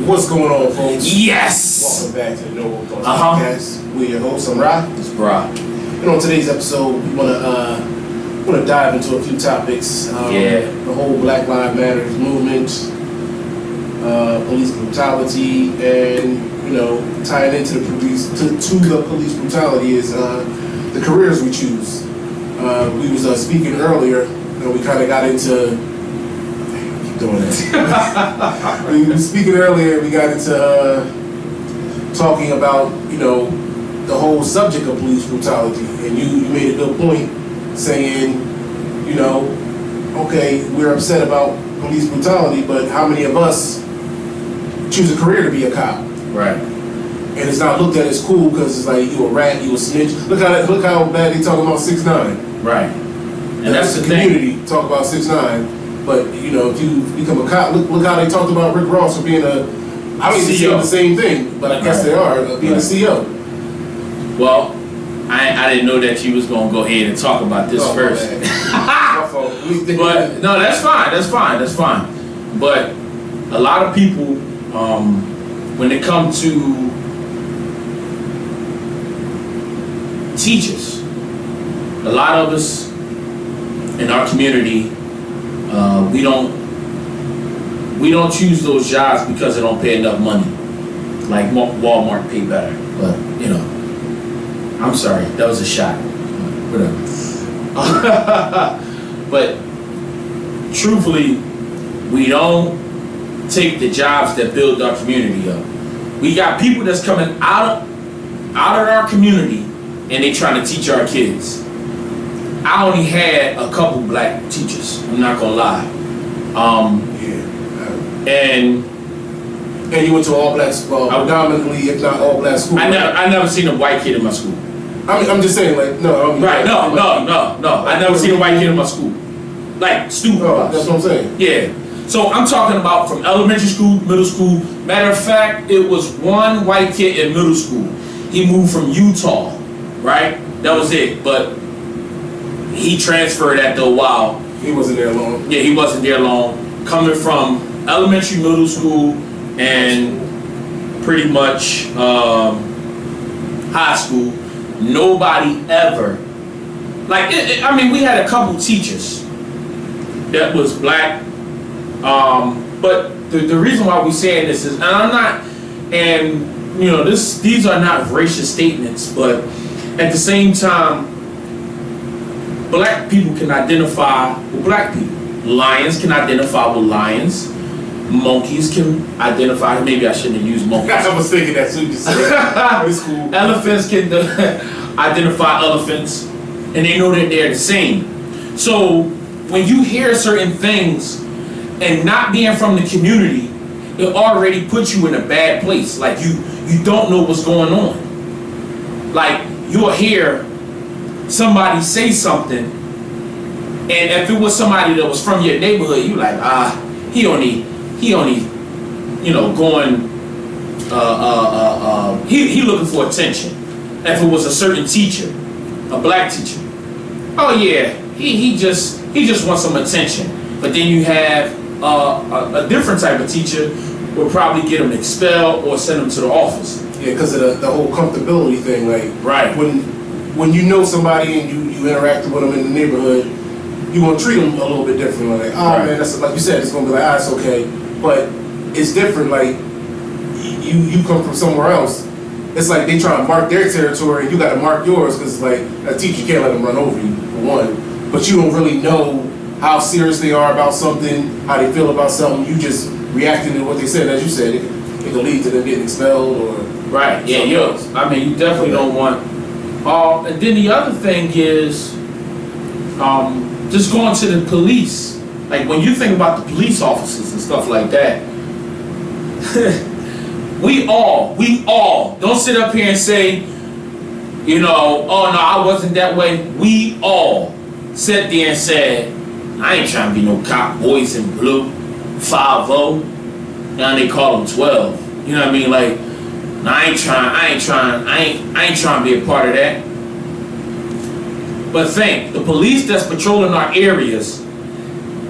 What's going on, folks? Yes! Welcome back to the No Hope Thoughts Podcast. We're your hosts, I'm Ra. It's Bra. And on today's episode, we want to dive into a few topics. The whole Black Lives Matter movement, police brutality, and tying into the police to the police brutality is the careers we choose. We was speaking earlier, and we kind of got into. Doing it. We were speaking earlier. We got into talking about the whole subject of police brutality, and you made a good point, saying okay, we're upset about police brutality, but how many of us choose a career to be a cop? Right. And it's not looked at as cool because it's like you a rat, you a snitch. Look how bad they talking about 6ix9ine. Right. And that's the community talk about 6ix9ine. But if you become a cop, look how they talked about Rick Ross for being I don't even say the same thing, but I guess they are being a CEO. Well, I didn't know that you was gonna go ahead and talk about this first. My fault. But no, that's fine. But a lot of people, when it comes to teachers, a lot of us in our community. We don't choose those jobs because they don't pay enough money. Like Walmart pay better, but I'm sorry, that was a shot. Whatever. But truthfully, we don't take the jobs that build our community up. We got people that's coming out of our community and they trying to teach our kids. I only had a couple black teachers. I'm not gonna lie. And you went to all black school, predominantly, if not all black school. I never seen a white kid in my school. I'm just saying, like, no. Right? No. I never seen a white kid in my school. Like student. Oh, that's what I'm saying. Yeah. So I'm talking about from elementary school, middle school. Matter of fact, it was one white kid in middle school. He moved from Utah. Right? That was it. But he transferred after a while. He wasn't there long. Yeah, he wasn't there long. Coming from elementary, middle school, and pretty much high school, nobody ever. We had a couple teachers that was black. But the reason why we saying this is, and I'm not, and these are not racist statements, but at the same time, black people can identify with black people. Lions can identify with lions. Monkeys can identify. Maybe I shouldn't have used monkeys. I was thinking that too. It's cool. Elephants can identify elephants, and they know that they're the same. So when you hear certain things and not being from the community, it already puts you in a bad place. Like you don't know what's going on. Like you'll hear somebody say something, and if it was somebody that was from your neighborhood, you like, he only going he looking for attention. If it was a certain teacher, a black teacher, oh yeah, he just wants some attention. But then you have a different type of teacher will probably get him expelled or send him to the office. Yeah, because of the whole comfortability thing. Like right. When you know somebody and you interacted with them in the neighborhood, you want to treat them a little bit differently. Like, man, that's like you said, it's gonna be like, it's okay. But it's different. Like you come from somewhere else. It's like they try to mark their territory, and you got to mark yours because like a teacher can't let them run over you for one. But you don't really know how serious they are about something, how they feel about something. You just reacting to what they said. As you said, it can lead to them getting expelled or right. Yeah, you definitely don't want. And then the other thing is, just going to the police. Like when you think about the police officers and stuff like that, we all don't sit up here and say, oh no, I wasn't that way. We all sat there and said, I ain't trying to be no cop, boys in blue, 5-0. Now they call them 12. You know what I mean? Like, I ain't trying to be a part of that. But the police that's patrolling our areas,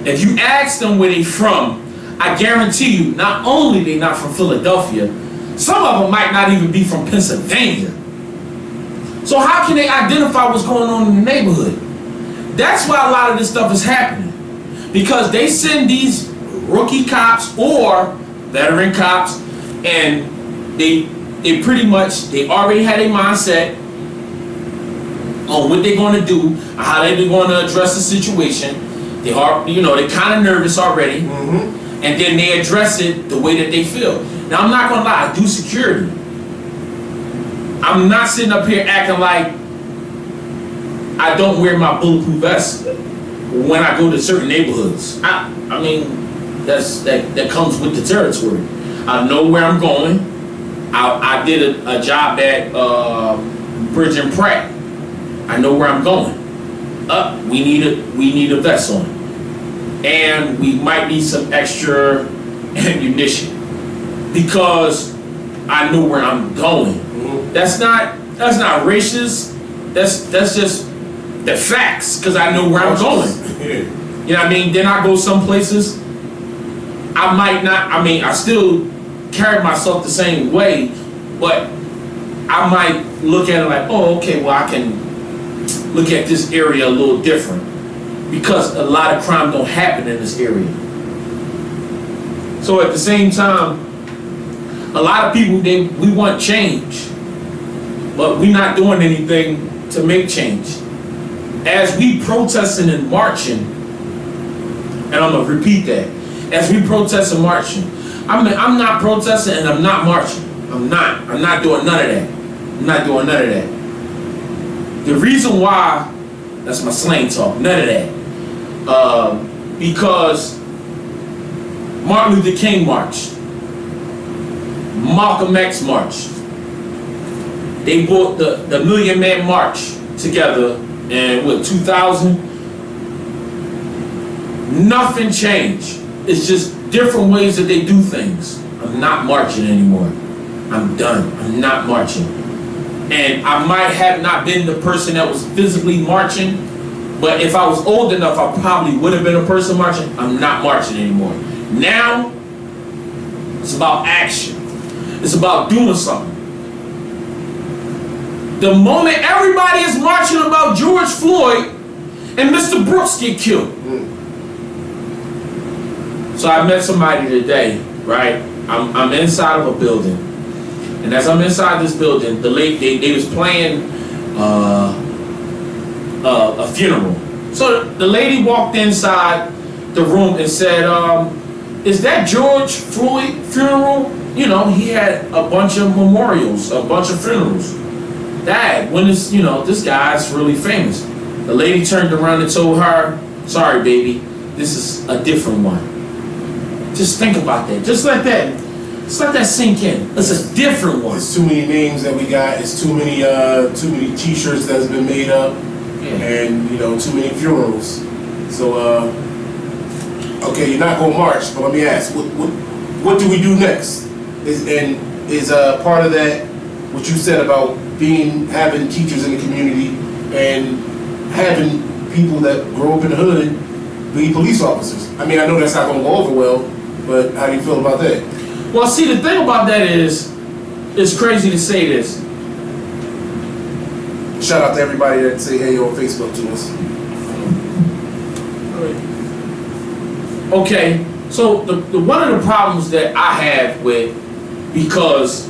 if you ask them where they from, I guarantee you, not only they not from Philadelphia, some of them might not even be from Pennsylvania. So how can they identify what's going on in the neighborhood? That's why a lot of this stuff is happening. Because they send these rookie cops or veteran cops, and they pretty much, they already had a mindset on what they're going to do, how they're going to address the situation. They are, you know, they're kind of nervous already, and then they address it the way that they feel. Now, I'm not going to lie, I do security. I'm not sitting up here acting like I don't wear my bulletproof vest when I go to certain neighborhoods. I mean, that comes with the territory. I know where I'm going. I did a job at Bridge and Pratt. I know where I'm going. We need a vest on, and we might need some extra ammunition because I know where I'm going. That's not racist. That's just the facts, because I know where I'm going. You know what I mean? Then I go some places I might not. I mean, I still carry myself the same way, but I might look at it like, oh, okay, well, I can look at this area a little different because a lot of crime don't happen in this area. So at the same time, a lot of people, we want change, but we're not doing anything to make change. As we protesting and marching, and I'm gonna repeat that, as we protest and marching, I'm not protesting and I'm not marching. I'm not doing none of that. I'm not doing none of that. The reason why, that's my slang talk, none of that. Because Martin Luther King marched. Malcolm X marched. They brought the Million Man March together in 2000. Nothing changed. It's just different ways that they do things. I'm not marching anymore. I'm done. I'm not marching. And I might have not been the person that was physically marching, but if I was old enough, I probably would have been a person marching. I'm not marching anymore. Now, it's about action. It's about doing something. The moment everybody is marching about George Floyd and Mr. Brooks get killed. So I met somebody today, right? I'm inside of a building, and as I'm inside this building, the lady they was playing a funeral. So the lady walked inside the room and said, "Is that George Floyd funeral? You know, he had a bunch of memorials, a bunch of funerals. Dad, when is, you know, this guy's really famous." The lady turned around and told her, "Sorry, baby, this is a different one." Just think about that. Just let that sink in. It's a different one. It's too many names that we got. It's too many T-shirts that's been made up, and you know, too many funerals. So, okay, you're not gonna march, but let me ask, what do we do next? Is part of that what you said about having teachers in the community and having people that grow up in the hood be police officers? I mean, I know that's not gonna go over well. But how do you feel about that? Well, see, the thing about that is, it's crazy to say this. Shout out to everybody that say hey on Facebook to us. Okay, so the one of the problems that I have with, because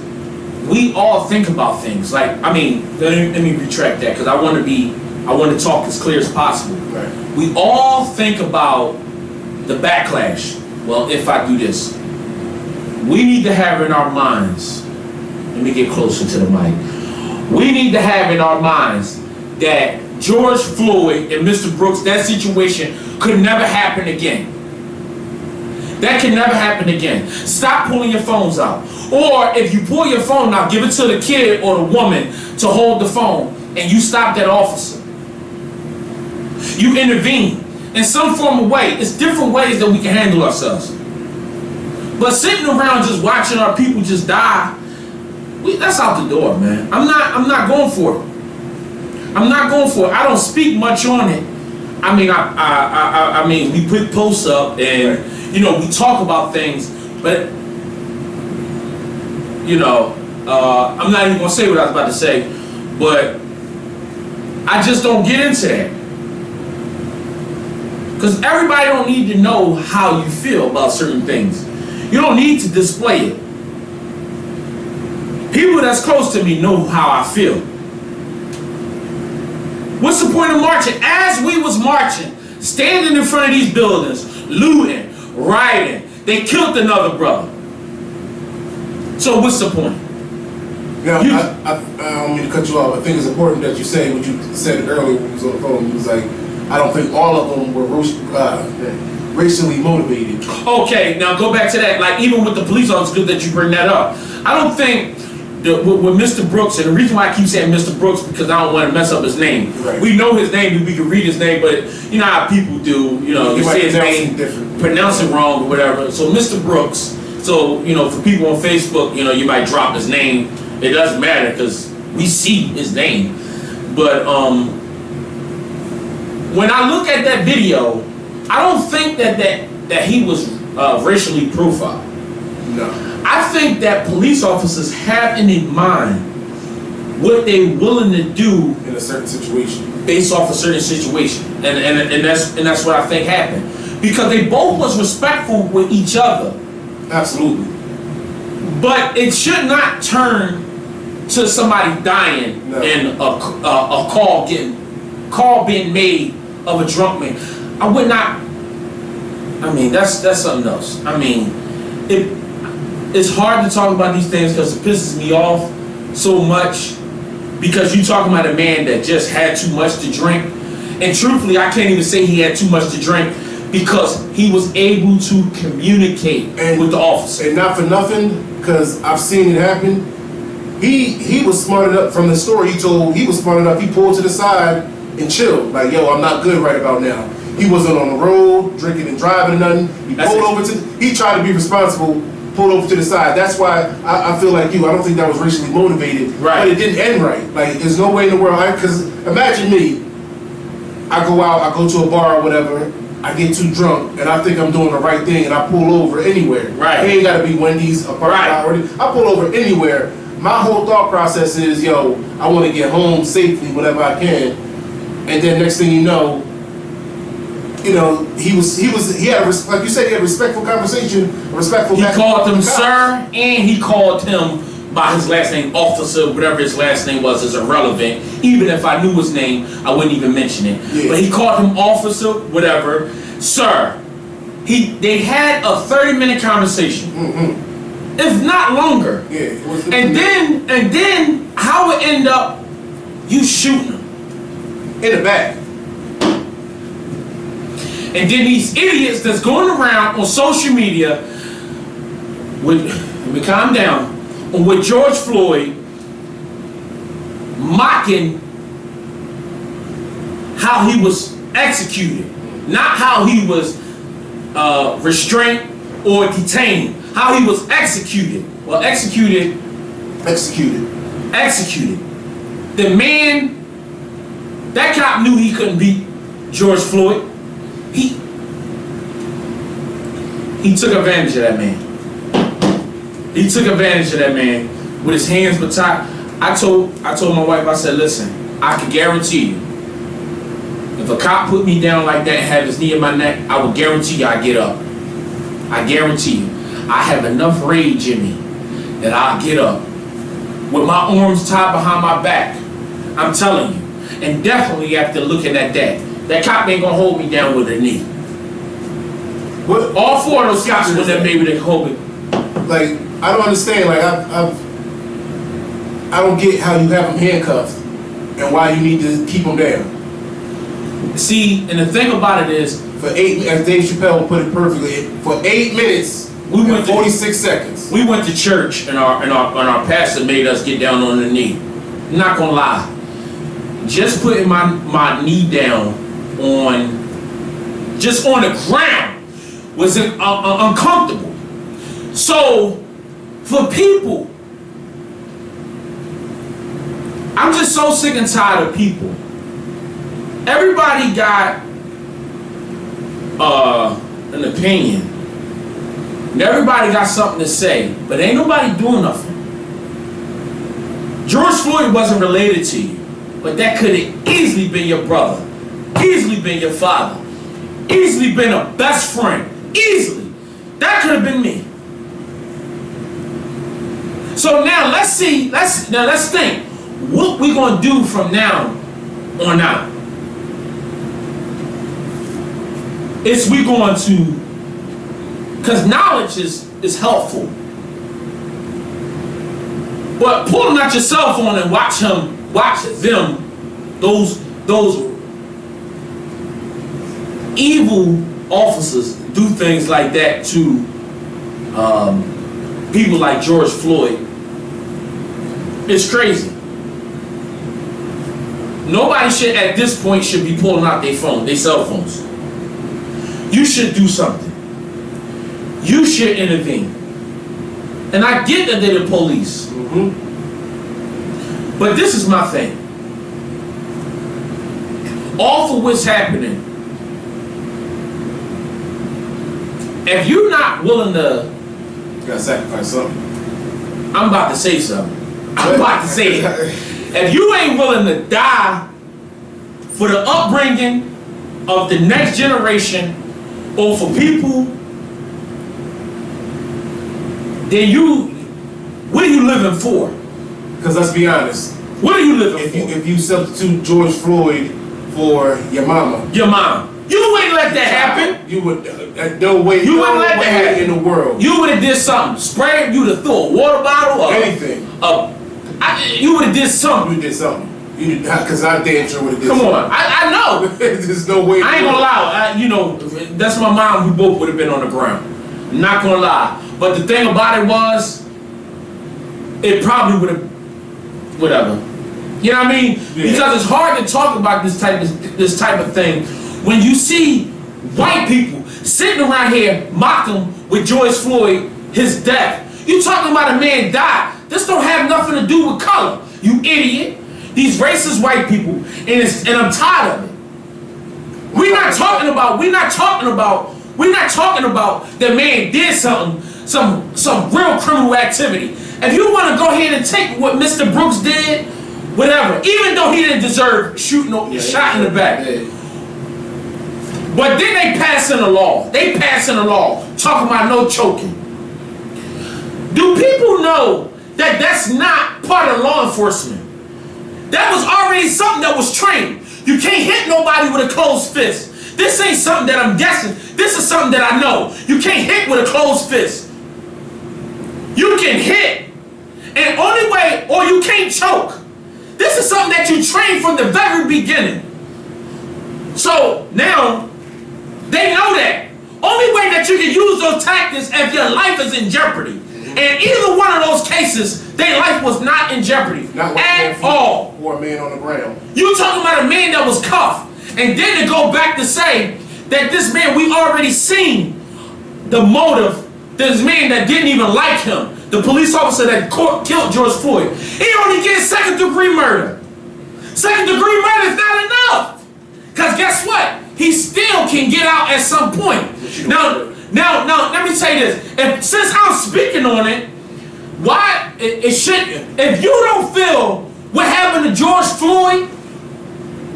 we all think about things, like, I mean, let me retract that, because I want to talk as clear as possible. Right. We all think about the backlash. Well, if I do this, we need to have in our minds, let me get closer to the mic. We need to have in our minds that George Floyd and Mr. Brooks, that situation could never happen again. That can never happen again. Stop pulling your phones out. Or if you pull your phone out, give it to the kid or the woman to hold the phone, and you stop that officer. You intervene in some form of way. It's different ways that we can handle ourselves. But sitting around just watching our people just die, that's out the door, man. I'm not going for it. I'm not going for it. I don't speak much on it. I mean, we put posts up and, you know, we talk about things, but, you know, I'm not even gonna say what I was about to say, but I just don't get into that. Because everybody don't need to know how you feel about certain things. You don't need to display it. People that's close to me know how I feel. What's the point of marching? As we was marching, standing in front of these buildings, looting, rioting, they killed another brother. So what's the point? Now, I don't mean to cut you off. I think it's important that you say what you said earlier when you was on the phone. You was like, I don't think all of them were racially motivated. Okay, now go back to that. Like, even with the police officers, good that you bring that up. I don't think with Mr. Brooks, and the reason why I keep saying Mr. Brooks, because I don't want to mess up his name. Right. We know his name, we can read his name, but you know how people do, you know, you say his name, pronounce it wrong or whatever. So Mr. Brooks, so, you know, for people on Facebook, you know, you might drop his name. It doesn't matter because we see his name. But when I look at that video, I don't think that he was racially profiled. No. I think that police officers have in their mind what they're willing to do in a certain situation, based off a certain situation, and that's what I think happened, because they both was respectful with each other. Absolutely. But it should not turn to somebody dying and a call being made of a drunk man. I would not. I mean, that's something else. I mean, it's hard to talk about these things because it pisses me off so much, because you're talking about a man that just had too much to drink, and truthfully, I can't even say he had too much to drink because he was able to communicate with the officer. And not for nothing, because I've seen it happen. He was smart enough, from the story he told, he was smart enough, he pulled to the side and chilled. Like, yo, I'm not good right about now. He wasn't on the road, drinking and driving or nothing. He tried to be responsible, pulled over to the side. That's why I feel like you. I don't think that was racially motivated. Right. But it didn't end right. Like, there's no way in the world, because imagine me, I go out, I go to a bar or whatever, I get too drunk, and I think I'm doing the right thing, and I pull over anywhere. Right. It ain't got to be Wendy's, a parking lot, or anything. I pull over anywhere. My whole thought process is, yo, I want to get home safely whenever I can. And then next thing you know, he had like you said, he had a respectful conversation, a respectful. He called him sir, and he called him by his last name, officer, whatever his last name was is irrelevant. Even if I knew his name, I wouldn't even mention it. Yeah. But he called him officer, whatever, sir. They had a 30-minute conversation, if not longer. Yeah. And then how it end up? You shooting him in the back. And then these idiots that's going around on social media with, let me calm down, with George Floyd mocking how he was executed, not how he was restrained or detained, how he was executed. Well, executed. The man, that cop knew he couldn't beat George Floyd. He took advantage of that man. He took advantage of that man with his hands tied. I told my wife, I said, listen, I can guarantee you, if a cop put me down like that and had his knee in my neck, I would guarantee you I get up. I guarantee you. I have enough rage in me that I'll get up with my arms tied behind my back. I'm telling you. And definitely after looking at that cop ain't gonna hold me down with a knee. What? All four of those cops would have maybe they hold me. Like, I don't understand. Like, I don't get how you have them handcuffed and why you need to keep them down. See, and the thing about it is, for 8, as Dave Chappelle put it perfectly, for 8 minutes, we went 46 seconds. We went to church and our pastor made us get down on the knee. I'm not gonna lie. Just putting my knee down on the ground was uncomfortable. So for people, I'm just so sick and tired of people. Everybody got an opinion. And everybody got something to say, but ain't nobody doing nothing. George Floyd wasn't related to you, but that could have easily been your brother, easily been your father, easily been a best friend, easily. That could have been me. So now let's think what we gonna do from now on out. Is we going to, because knowledge is helpful. But pulling out your cell phone and watch them, those evil officers do things like that to people like George Floyd. It's crazy. Nobody should, at this point, should be pulling out their cell phones. You should do something. You should intervene. And I get that they're the police. Mm-hmm. But this is my thing. All for what's happening, if you're not willing to... You gotta sacrifice something. I'm about to say something. I'm about to say it. If you ain't willing to die for the upbringing of the next generation or for people, then what are you living for? Because let's be honest. What are you living for? If you substitute George Floyd for your mama. Your mom. You wouldn't let that happen. You would, no way. You wouldn't let that happen in the world. You would have did something. Sprayed, you would have threw a water bottle or anything. You would have did something. You did something. Because I damn sure would have did something. Come on. I know. There's no way. I ain't gonna lie. That's my mom. We both would have been on the ground. Not gonna lie. But the thing about it was, it probably would have, whatever. You know what I mean? Yeah. Because it's hard to talk about this type of thing when you see white people sitting around here mocking with George Floyd, his death. You talking about a man died. This don't have nothing to do with color. You idiot. These racist white people, and I'm tired of it. We're not talking about the man did something, some real criminal activity. If you want to go ahead and take what Mr. Brooks did, whatever, even though he didn't deserve shot in the back. Yeah. But then they passing a law. Talking about no choking. Do people know that that's not part of law enforcement? That was already something that was trained. You can't hit nobody with a closed fist. This ain't something that I'm guessing. This is something that I know. You can't hit with a closed fist. You can hit, and only way, or you can't choke. This is something that you train from the very beginning. So now, they know that. Only way that you can use those tactics if your life is in jeopardy. And either one of those cases, their life was not in jeopardy at all. Or a man on the ground. You talking about a man that was cuffed. And then to go back to say that this man, we already seen the motive. This man that didn't even like him. The police officer that killed George Floyd. He only gets second-degree murder. Second-degree murder is not enough. Because guess what? He still can get out at some point. Now, let me say this. Since I'm speaking on it, why it shouldn't? If you don't feel what happened to George Floyd,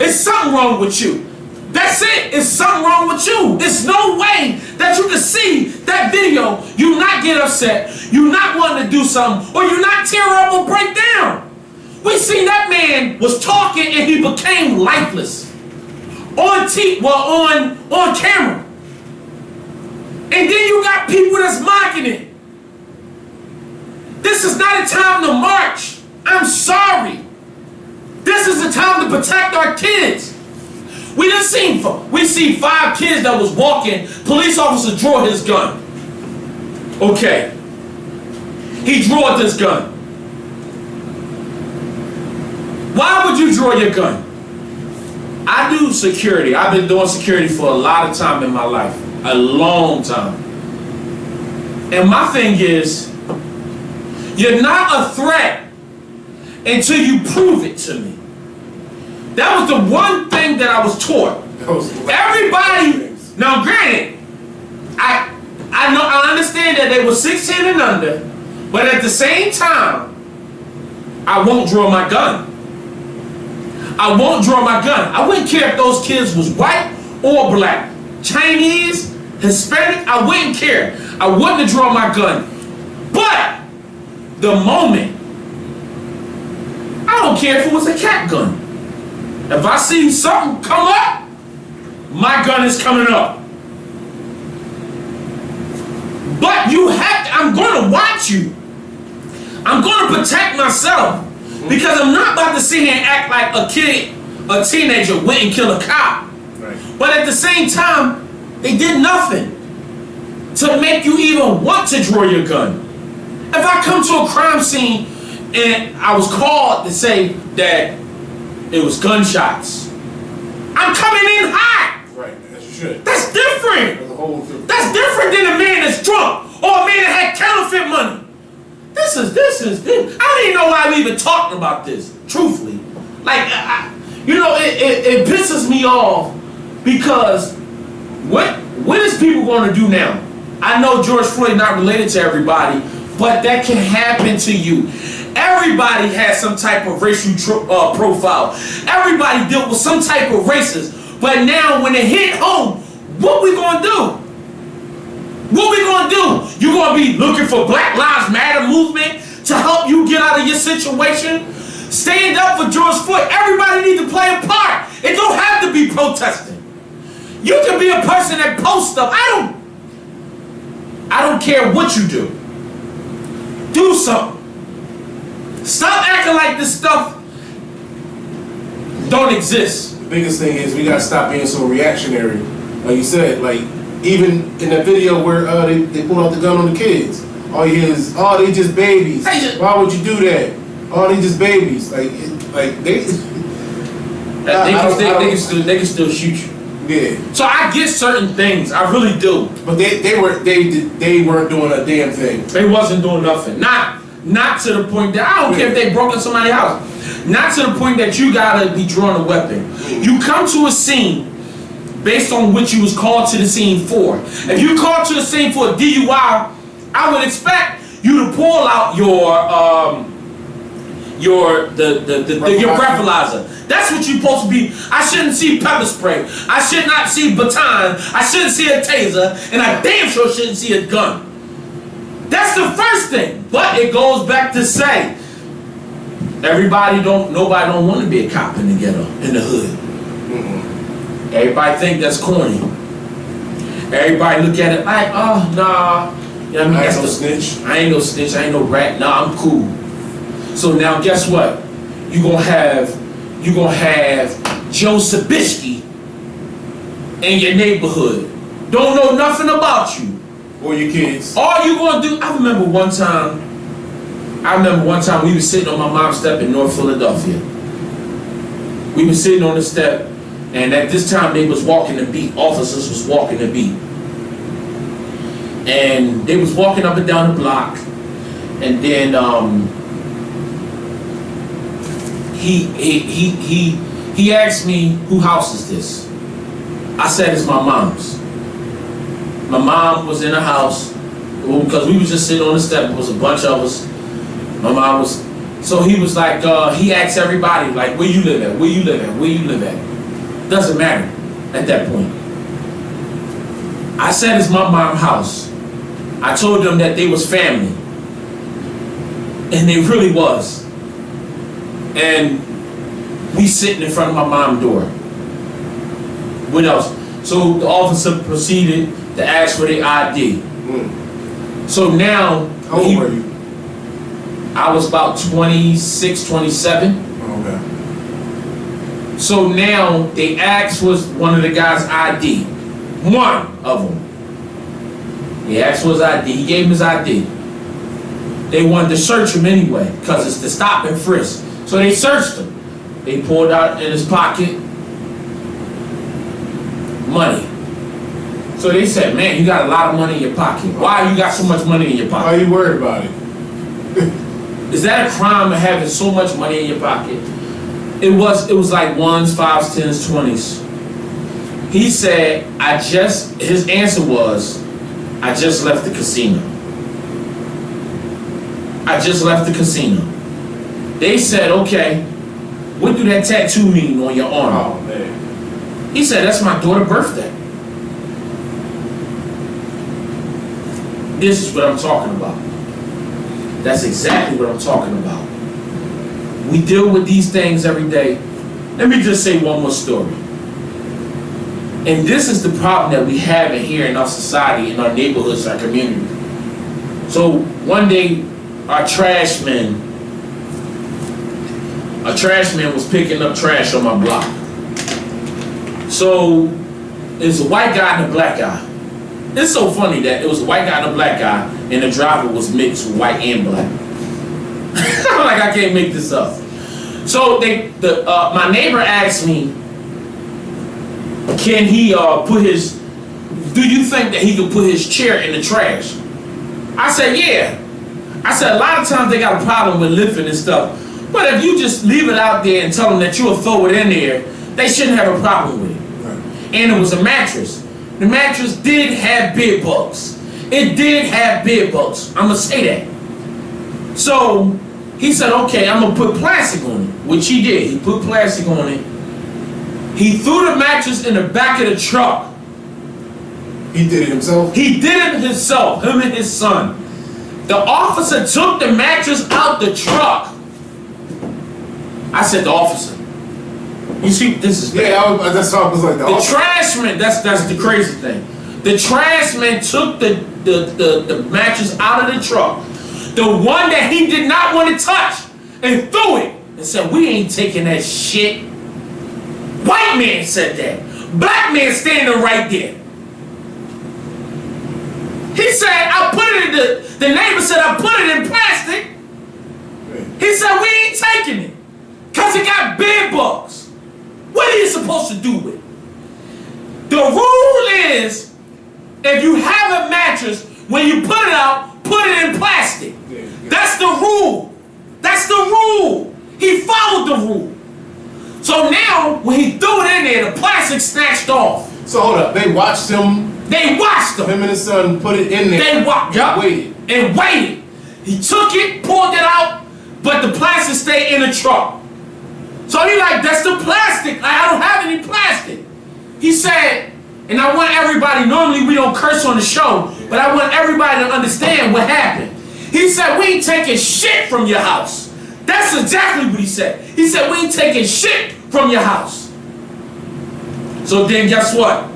it's something wrong with you. That's it. It's something wrong with you. There's no way that you can see that video, you not get upset, you not wanting to do something, or you not tear up or break down. We seen that man was talking and he became lifeless on camera. And then you got people that's mocking it. This is not a time to march. I'm sorry. This is the time to protect our kids. We see 5 kids that was walking. Police officer drew his gun. Okay. He drew this gun. Why would you draw your gun? I do security. I've been doing security for a lot of time in my life. A long time. And my thing is, you're not a threat until you prove it to me. That was the one thing that I was taught. Everybody Now, granted, I understand that they were 16 and under, but at the same time, I won't draw my gun. I won't draw my gun. I wouldn't care if those kids was white or black, Chinese, Hispanic. I wouldn't care. I wouldn't have drawn my gun. But the moment, I don't care if it was a cat gun. If I see something come up, my gun is coming up. But you have to, I'm going to watch you. I'm going to protect myself. Because I'm not about to sit here and act like a kid, a teenager went and killed a cop. Right. But at the same time, they did nothing to make you even want to draw your gun. If I come to a crime scene and I was called to say that it was gunshots, I'm coming in hot. Right, as you should. That's different. That's different than a man that's drunk or a man that had counterfeit money. This is. I don't even know why we even talking about this. Truthfully, like, it pisses me off because what is people going to do now? I know George Floyd not related to everybody, but that can happen to you. Everybody has some type of racial profile. Everybody dealt with some type of racist. But now when it hit home, what we gonna do? What we gonna do? You gonna be looking for Black Lives Matter movement to help you get out of your situation? Stand up for George Floyd. Everybody needs to play a part. It don't have to be protesting. You can be a person that posts stuff. I don't care what you do. Do something. Stop acting like this stuff don't exist. The biggest thing is we gotta stop being so reactionary. Like you said, like even in the video where they pull out the gun on the kids, all you hear is, "Oh, they just babies. Why would you do that? Oh, they just babies." Like they can still shoot you. Yeah. So I get certain things, I really do. But they weren't doing a damn thing. They wasn't doing nothing. Not to the point that I don't care if they broke in somebody's house. Not to the point that you gotta be drawing a weapon. You come to a scene based on what you was called to the scene for. If you called to the scene for a DUI, I would expect you to pull out your breathalyzer. That's what you're supposed to be. I shouldn't see pepper spray. I should not see baton. I shouldn't see a taser, and I damn sure shouldn't see a gun. That's the first thing. But it goes back to say, nobody don't want to be a cop in the ghetto, in the hood. Mm-hmm. Everybody think that's corny. Everybody look at it like, oh, nah. You know what I mean? I ain't no snitch. I ain't no snitch. I ain't no rat. Nah, I'm cool. So now guess what? You gonna have Joe Sabisky in your neighborhood. Don't know nothing about you. Or your kids. All you gonna do, I remember one time we was sitting on my mom's step in North Philadelphia. We was sitting on the step, and at this time they was walking the beat. Officers was walking the beat. And they was walking up and down the block, and then he asked me, "Whose house is this?" I said, "It's my mom's." My mom was in the house because we was just sitting on the step. It was a bunch of us. My mom was, so he was like, he asked everybody, like, "Where you live at? Where you live at? Where you live at?" Doesn't matter at that point. I said, "It's my mom's house." I told them that they was family, and they really was. And we sitting in front of my mom's door. What else? So the officer proceeded to ask for their ID. So now, how old were you? I was about 26, 27. Okay. So now they asked for one of the guys' ID. One of them. He asked for his ID. He gave him his ID. They wanted to search him anyway because it's the stop and frisk. So they searched him. They pulled out in his pocket money. So they said, "Man, you got a lot of money in your pocket. Why you got so much money in your pocket? Why are you worried about it?" Is that a crime of having so much money in your pocket? It was like 1s, 5s, 10s, 20s. He said, his answer was, I just left the casino. I just left the casino. They said, okay, what do that tattoo mean on your arm? Oh, man. He said, that's my daughter's birthday. This is what I'm talking about. That's exactly what I'm talking about. We deal with these things every day. Let me just say one more story. And this is the problem that we have here in our society, in our neighborhoods, our community. So one day, a trash man was picking up trash on my block. So there's a white guy and a black guy. It's so funny that it was a white guy and a black guy, and the driver was mixed with white and black. I'm like, I can't make this up. So my neighbor asked me, can he do you think that he could put his chair in the trash? I said, yeah. I said, a lot of times they got a problem with lifting and stuff. But if you just leave it out there and tell them that you'll throw it in there, they shouldn't have a problem with it. Right. And it was a mattress. The mattress did have bed bugs. It did have bed bugs. I'm going to say that. So he said, okay, I'm going to put plastic on it, which he did. He put plastic on it. He threw the mattress in the back of the truck. He did it himself? He did it himself, him and his son. The officer took the mattress out the truck. I said, the officer. You see, this is bad. Yeah, that's how I was like, the trash man, that's the crazy thing. The trash man took the mattress out of the truck. The one that he did not want to touch, and threw it and said, we ain't taking that shit. White man said that. Black man standing right there. He said, I put it in the neighbor said, I put it in plastic. He said, we ain't taking it. Because it got bed bugs. What are you supposed to do with it? The rule is, if you have a mattress, when you put it out, put it in plastic. That's the rule. That's the rule. He followed the rule. So now, when he threw it in there, the plastic snatched off. So hold up, they watched him. They watched him. Him and his son put it in there. They waited. And waited. He took it, pulled it out, but the plastic stayed in the truck. So he like, that's the plastic. I don't have any plastic. He said, and I want everybody, normally we don't curse on the show, but I want everybody to understand what happened. He said, we ain't taking shit from your house. That's exactly what he said. He said, we ain't taking shit from your house. So then guess what?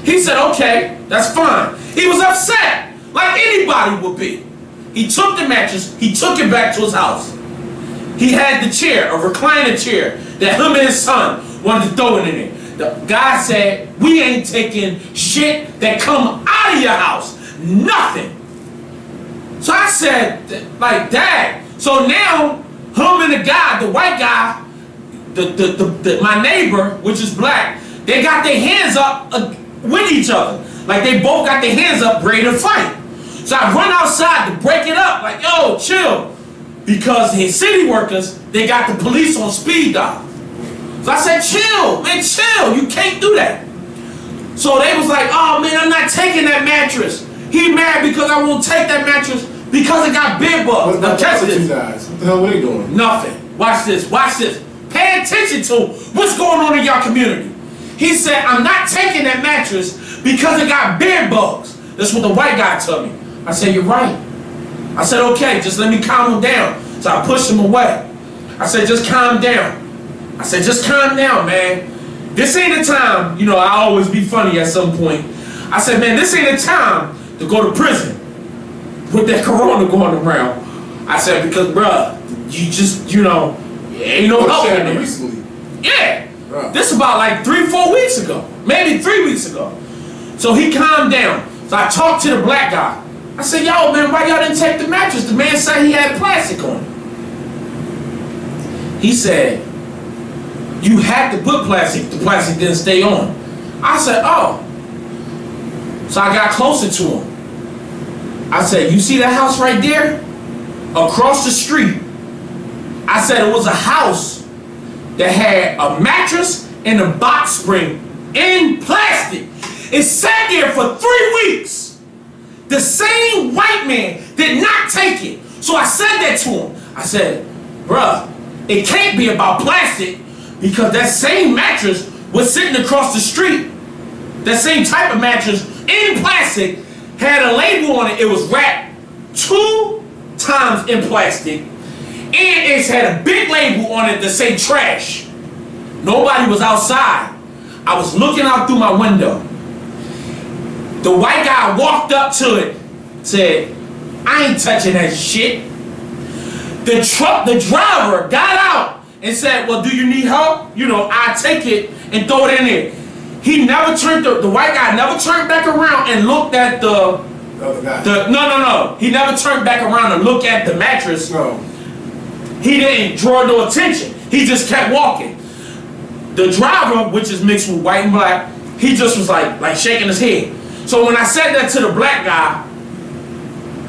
He said, okay, that's fine. He was upset, like anybody would be. He took the mattress, he took it back to his house. He had the chair, a recliner chair, that him and his son wanted to throw it in there. The guy said, we ain't taking shit that come out of your house. Nothing. So I said, like, Dad. So now, him and the guy, the white guy, my neighbor, which is black, they got their hands up with each other. Like they both got their hands up ready to fight. So I run outside to break it up, like, yo, chill. Because his city workers, they got the police on speed dial. So I said, chill, man, chill. You can't do that. So they was like, oh man, I'm not taking that mattress. He mad because I won't take that mattress because it got bed bugs. Now catch this. You guys? What the hell were they doing? Nothing. Watch this. Watch this. Pay attention to what's going on in your community. He said, I'm not taking that mattress because it got bed bugs. That's what the white guy told me. I said, you're right. I said, okay, just let me calm him down. So I pushed him away. I said, just calm down. I said, just calm down, man. This ain't the time, you know, I always be funny at some point. I said, man, this ain't the time to go to prison with that corona going around. I said, because, bruh, you just, you know, ain't no help in there. Recently. Yeah. Right. This about like 3-4 weeks ago. Maybe 3 weeks ago. So he calmed down. So I talked to the black guy. I said, yo, man, why y'all didn't take the mattress? The man said he had plastic on it. He said, you had to put plastic. The plastic didn't stay on. I said, oh. So I got closer to him. I said, you see that house right there? Across the street. I said it was a house that had a mattress and a box spring in plastic. It sat there for 3 weeks. The same white man did not take it. So I said that to him. I said, bruh, it can't be about plastic because that same mattress was sitting across the street. That same type of mattress in plastic had a label on it. It was wrapped 2 times in plastic. And it had a big label on it that said trash. Nobody was outside. I was looking out through my window. The white guy walked up to it, said, I ain't touching that shit. The driver got out and said, well, do you need help? You know, I take it and throw it in there. He never turned, the white guy never turned back around and looked at the other guy. No. He never turned back around and looked at the mattress. No. He didn't draw no attention. He just kept walking. The driver, which is mixed with white and black, he just was like shaking his head. So when I said that to the black guy,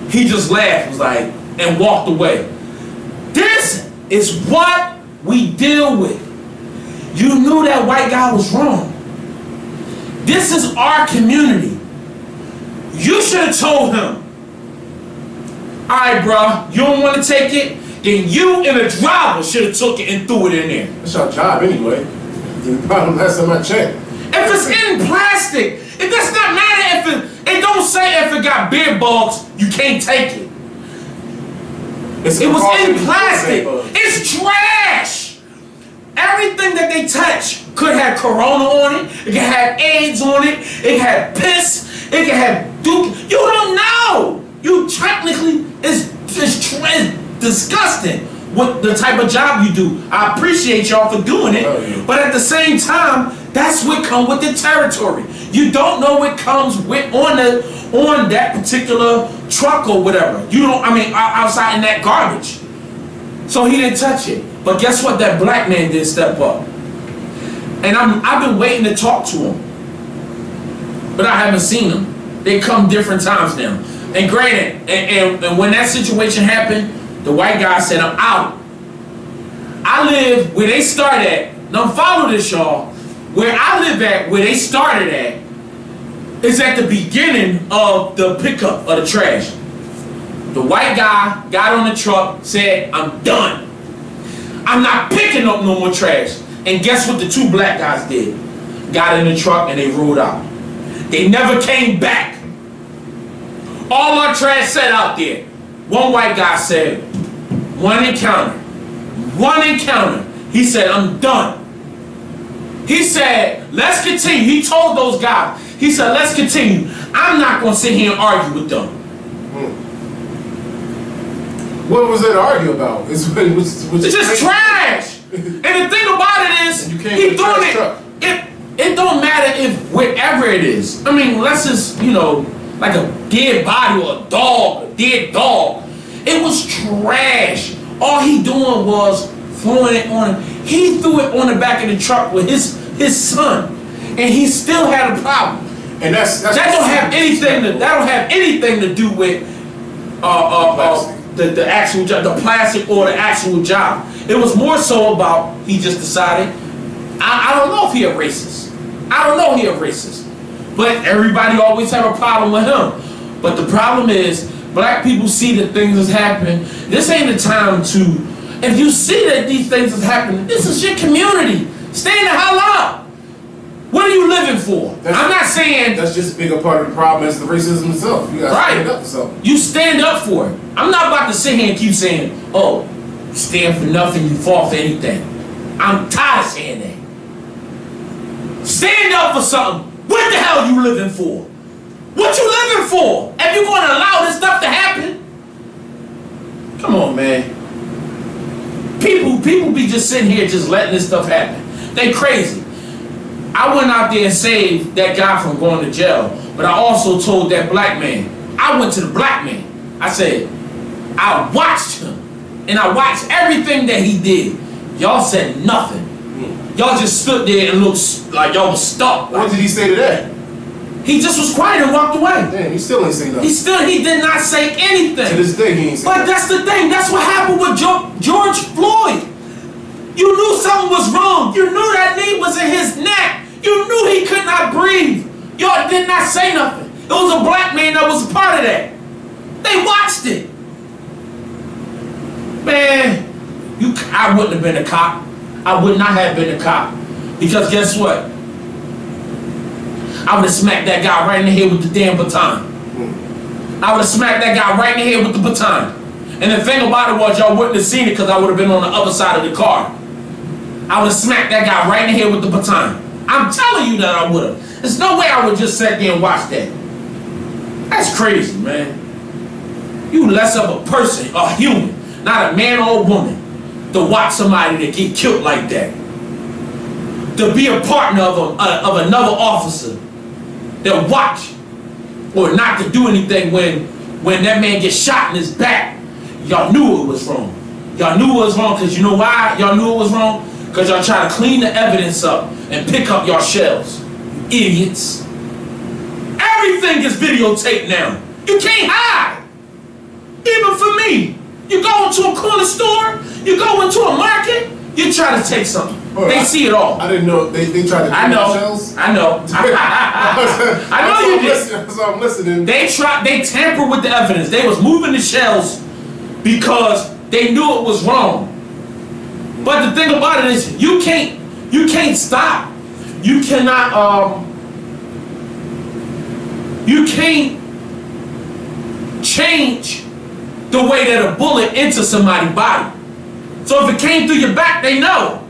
he just laughed, was like, and walked away. This is what we deal with. You knew that white guy was wrong. This is our community. You should have told him, all right, bro, you don't want to take it? Then you and the driver should have took it and threw it in there. That's our job anyway. The problem last time I checked. If it's in plastic, it does not matter if it don't say if it got bed bugs, you can't take it. It was in plastic. It's trash. Everything that they touch could have corona on it. It could have AIDS on it. It could have piss. It could have duke. You don't know. You technically it's disgusting with the type of job you do. I appreciate y'all for doing it, but at the same time, that's what comes with the territory. You don't know what comes with on that particular truck or whatever. You don't. I mean, outside in that garbage. So he didn't touch it. But guess what? That black man did step up, and I've been waiting to talk to him, but I haven't seen him. They come different times now. And granted, and when that situation happened, the white guy said, I'm out. I live where they start at. Now follow this, y'all. Where I live at, where they started at, is at the beginning of the pickup of the trash. The white guy got on the truck, said, I'm done. I'm not picking up no more trash. And guess what the 2 black guys did? Got in the truck and they rolled out. They never came back. All our trash sat out there. One white guy said, one encounter. He said, I'm done. He said, let's continue. He told those guys, he said, let's continue. I'm not going to sit here and argue with them. What was there to argue about? It's just trash. And the thing about it is, he doing it. It don't matter if wherever it is. I mean, unless it's, you know, like a dead body or a dead dog. It was trash. All he doing was throwing it on him. He threw it on the back of the truck with his son, and he still had a problem. And that don't have anything to do with the actual job, the plastic or the actual job. It was more so about he just decided. I don't know if he a racist. But everybody always have a problem with him. But the problem is, black people see that things is happening. This ain't the time to, if you see that these things is happening, this is your community. Stay the hell up. What are you living for? I'm not saying that's just a bigger part of the problem as the racism itself. You gotta stand up for something. You stand up for it. I'm not about to sit here and keep saying, oh, you stand for nothing, you fall for anything. I'm tired of saying that. Stand up for something. What the hell you living for? What you living for? If you going to allow this stuff to happen? Come on, man. People be just sitting here just letting this stuff happen. They crazy. I went out there and saved that guy from going to jail, but I also told that black man. I went to the black man. I said, I watched him, and I watched everything that he did. Y'all said nothing. Y'all just stood there and looked like y'all was stuck. What did he say to that? He just was quiet and walked away. Damn, he still ain't say nothing. He did not say anything. To this day, he ain't say But that's the thing. That's what happened with George Floyd. You knew something was wrong. You knew that knee was in his neck. You knew he could not breathe. Y'all did not say nothing. It was a black man that was a part of that. They watched it. Man, I wouldn't have been a cop. I would not have been a cop. Because guess what? I would have smacked that guy right in the head with the damn baton. I would have smacked that guy right in the head with the baton. And the thing about it was, y'all wouldn't have seen it because I would have been on the other side of the car. I would have smacked that guy right in the head with the baton. I'm telling you that I would have. There's no way I would just sit there and watch that. That's crazy, man. You less of a person, a human, not a man or a woman, to watch somebody that get killed like that. To be a partner of another officer that watch or not to do anything when that man gets shot in his back. Y'all knew it was wrong. Y'all knew it was wrong because you know why y'all knew it was wrong? Because y'all try to clean the evidence up and pick up y'all shells. You idiots. Everything is videotaped now. You can't hide. Even for me. You go into a corner store, you go into a market, you try to take something. They see it all. I didn't know they tried to clean up shells. I know. I know you did. That's why I'm listening. They tampered with the evidence. They was moving the shells because they knew it was wrong. But the thing about it is, you can't stop. You cannot. You can't change the way that a bullet enters somebody's body. So if it came through your back, they know.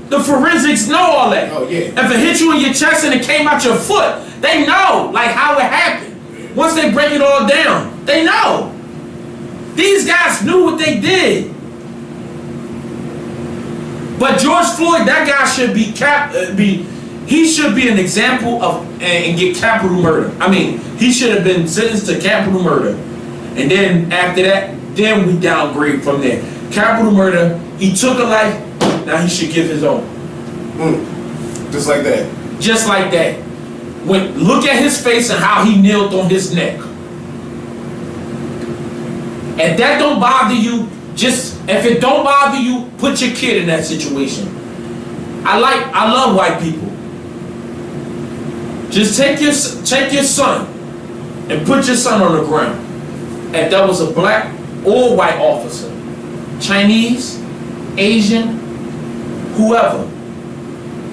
The forensics know all that. Oh yeah. If it hit you in your chest and it came out your foot, they know like how it happened. Once they break it all down, they know. These guys knew what they did. But George Floyd, that guy should be he should be an example of and get capital murder. I mean, he should have been sentenced to capital murder. And then after that, then we downgrade from there. Capital murder, he took a life, now he should give his own. Just like that. Just like that. Look at his face and how he knelt on his neck. If that don't bother you, if it don't bother you, put your kid in that situation. I love white people. Just take your son and put your son on the ground. If that was a black or white officer, Chinese, Asian, whoever,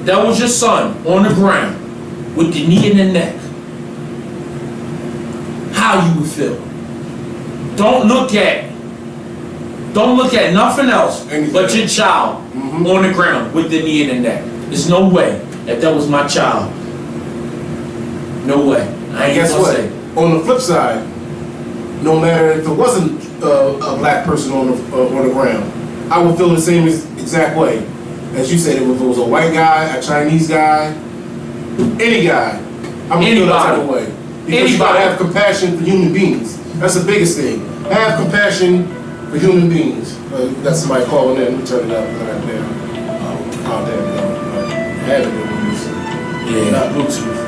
that was your son on the ground with the knee in the neck, how you would feel. Don't look at nothing else but your child on the ground with the knee in the neck. There's no way if that was my child. No way. I ain't guess gonna what? say. On the flip side, no matter if it wasn't a black person on the ground, I would feel the same exact way. As you said, if it was a white guy, a Chinese guy, any guy, I would feel that type of way. Because you gotta have compassion for human beings. That's the biggest thing. Have compassion for human beings. Got somebody calling in. Let me turn it up. Oh, damn. Have it. Yeah. Not Bluetooth.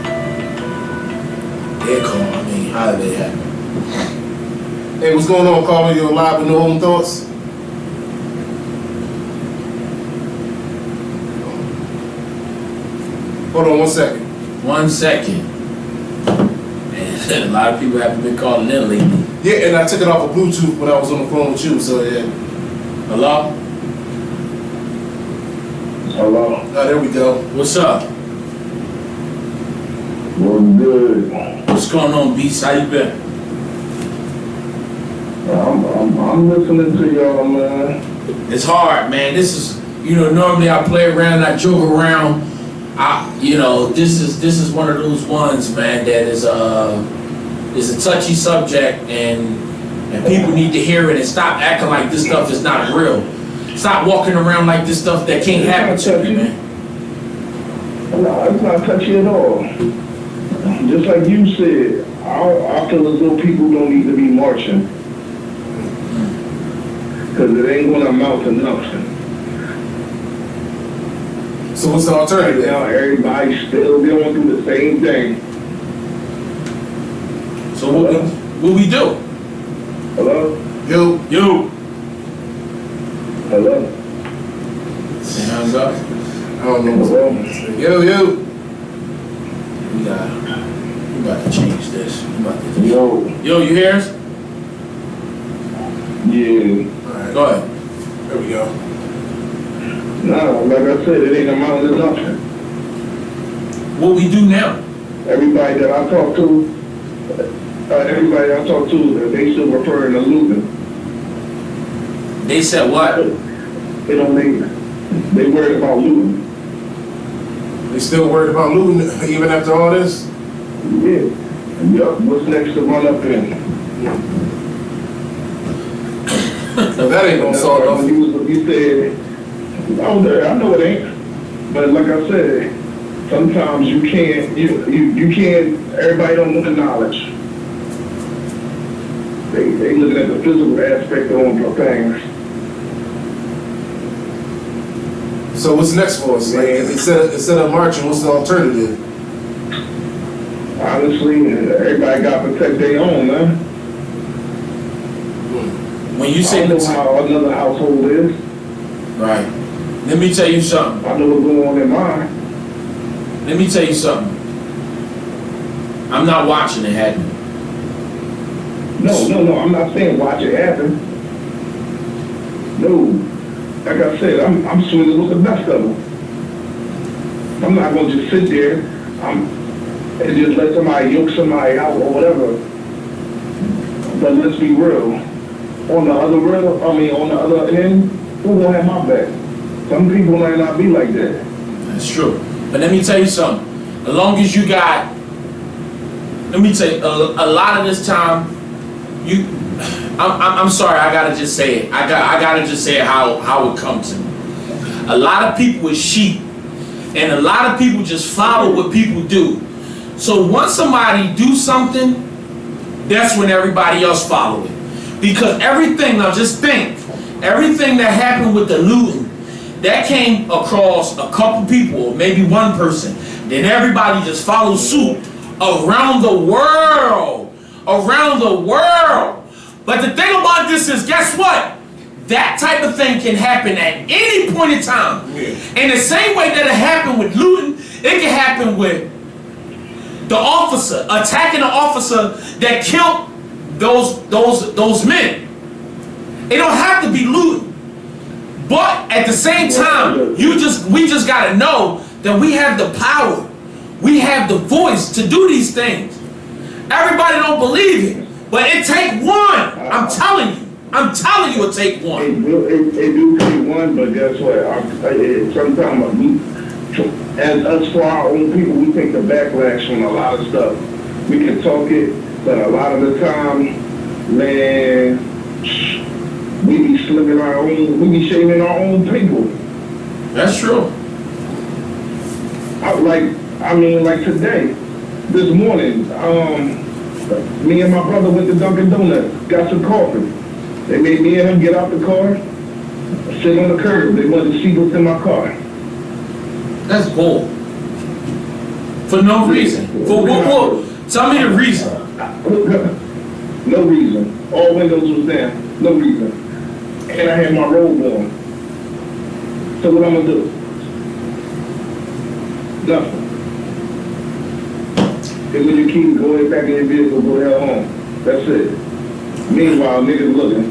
They call. I mean, how did they happen? Hey, what's going on, caller? You're live with No Home Thoughts. Hold on 1 second. 1 second. Man, a lot of people haven't been calling in lately. Yeah, and I took it off of Bluetooth when I was on the phone with you, so yeah. Hello? Hello? Oh, there we go. What's up? What's good? What's going on, Beast? How you been? I'm listening to y'all, man. It's hard, man. This is, normally I play around, I joke around. This is one of those ones, man, that is a touchy subject, and people need to hear it and stop acting like this stuff is not real. Stop walking around like this stuff that can't happen to you, man. No, it's not touchy at all. Just like you said, I feel as though people don't need to be marching. Because it ain't going to amount to nothing. So what's the alternative? Right now, everybody's still going through the same thing. So what we do? Hello? Yo. Hello? Hands up. I don't know what's going on. Yo. about to change this. Yo, you hear us? yeah. All right, Go ahead. there we go. Nah, like I said, it ain't amounting to nothing. What we do now? Everybody that I talk to, they still referring to looting. They said what? They don't make. They worried about looting. They still worried about looting even after all this? Yeah. Yup. What's next to run up in? Well, that ain't gonna solve When nothing. you said, I know it ain't. But like I said, sometimes you can't. You can't. Everybody don't want the knowledge. They looking at the physical aspect of things. So what's next for us? Like, instead of marching, what's the alternative? Honestly, everybody got to protect their own, man. When you say I know how another household is. right. Let me tell you something. I know what's going on in mine. Let me tell you something. I'm not watching it happen. No. I'm not saying watch it happen. No. Like I said, I'm swinging with the best of them. I'm not going to just sit there and just let somebody yoke somebody out or whatever. But let's be real. On the other end, who gonna have my back? Some people might not be like that. That's true. But let me tell you something. As long as you got, let me tell you, a lot of this time, I'm sorry, I gotta just say it. I gotta just say it how it comes to me. A lot of people is sheep, and a lot of people just follow what people do. So once somebody do something, that's when everybody else follow it. Because everything, now just think, everything that happened with the looting, that came across a couple people, or maybe one person, then everybody just followed suit around the world. Around the world. But the thing about this is, guess what? That type of thing can happen at any point in time. Yeah. In the same way that it happened with looting, it can happen with the officer attacking the officer that killed those men. It don't have to be looting. But at the same time, we just gotta know that we have the power. We have the voice to do these things. Everybody don't believe it, but it take one. I'm telling you, it take one. It do take one, but guess what? Sometimes as us for our own people, we take the backlash on a lot of stuff. We can talk it, but a lot of the time, man, we be slimming our own, we be shaming our own people. That's true. Like today, this morning, me and my brother went to Dunkin' Donuts, got some coffee. They made me and him get out the car, sit on the curb. They wanted to see what's in my car. That's bull. For no reason. For what? Tell me the reason. No reason. All windows was down. No reason. And I had my robe on. So what I'm gonna do? Nothing. And when you keep going back in your vehicle, go the hell home. That's it. Meanwhile, niggas looking.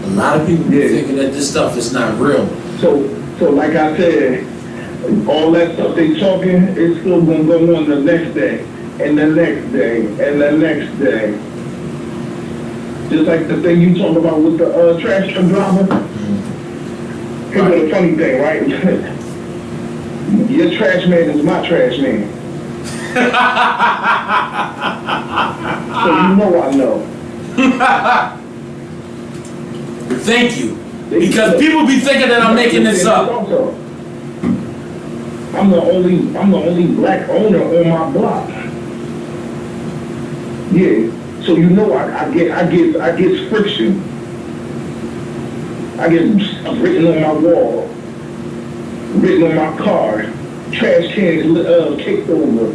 A lot of people be thinking that this stuff is not real. So like I said, all that stuff they talking, it's still gonna go on the next day, and the next day, and the next day. Just like the thing you talk about with the trash truck driver. Here's the funny thing, right? Your trash man is my trash man. So you know I know. Thank you. Because people be thinking that I'm making this up. I'm the only black owner on my block. Yeah. So you know I get friction. I get written on my wall, written on my car, trash cans kicked over.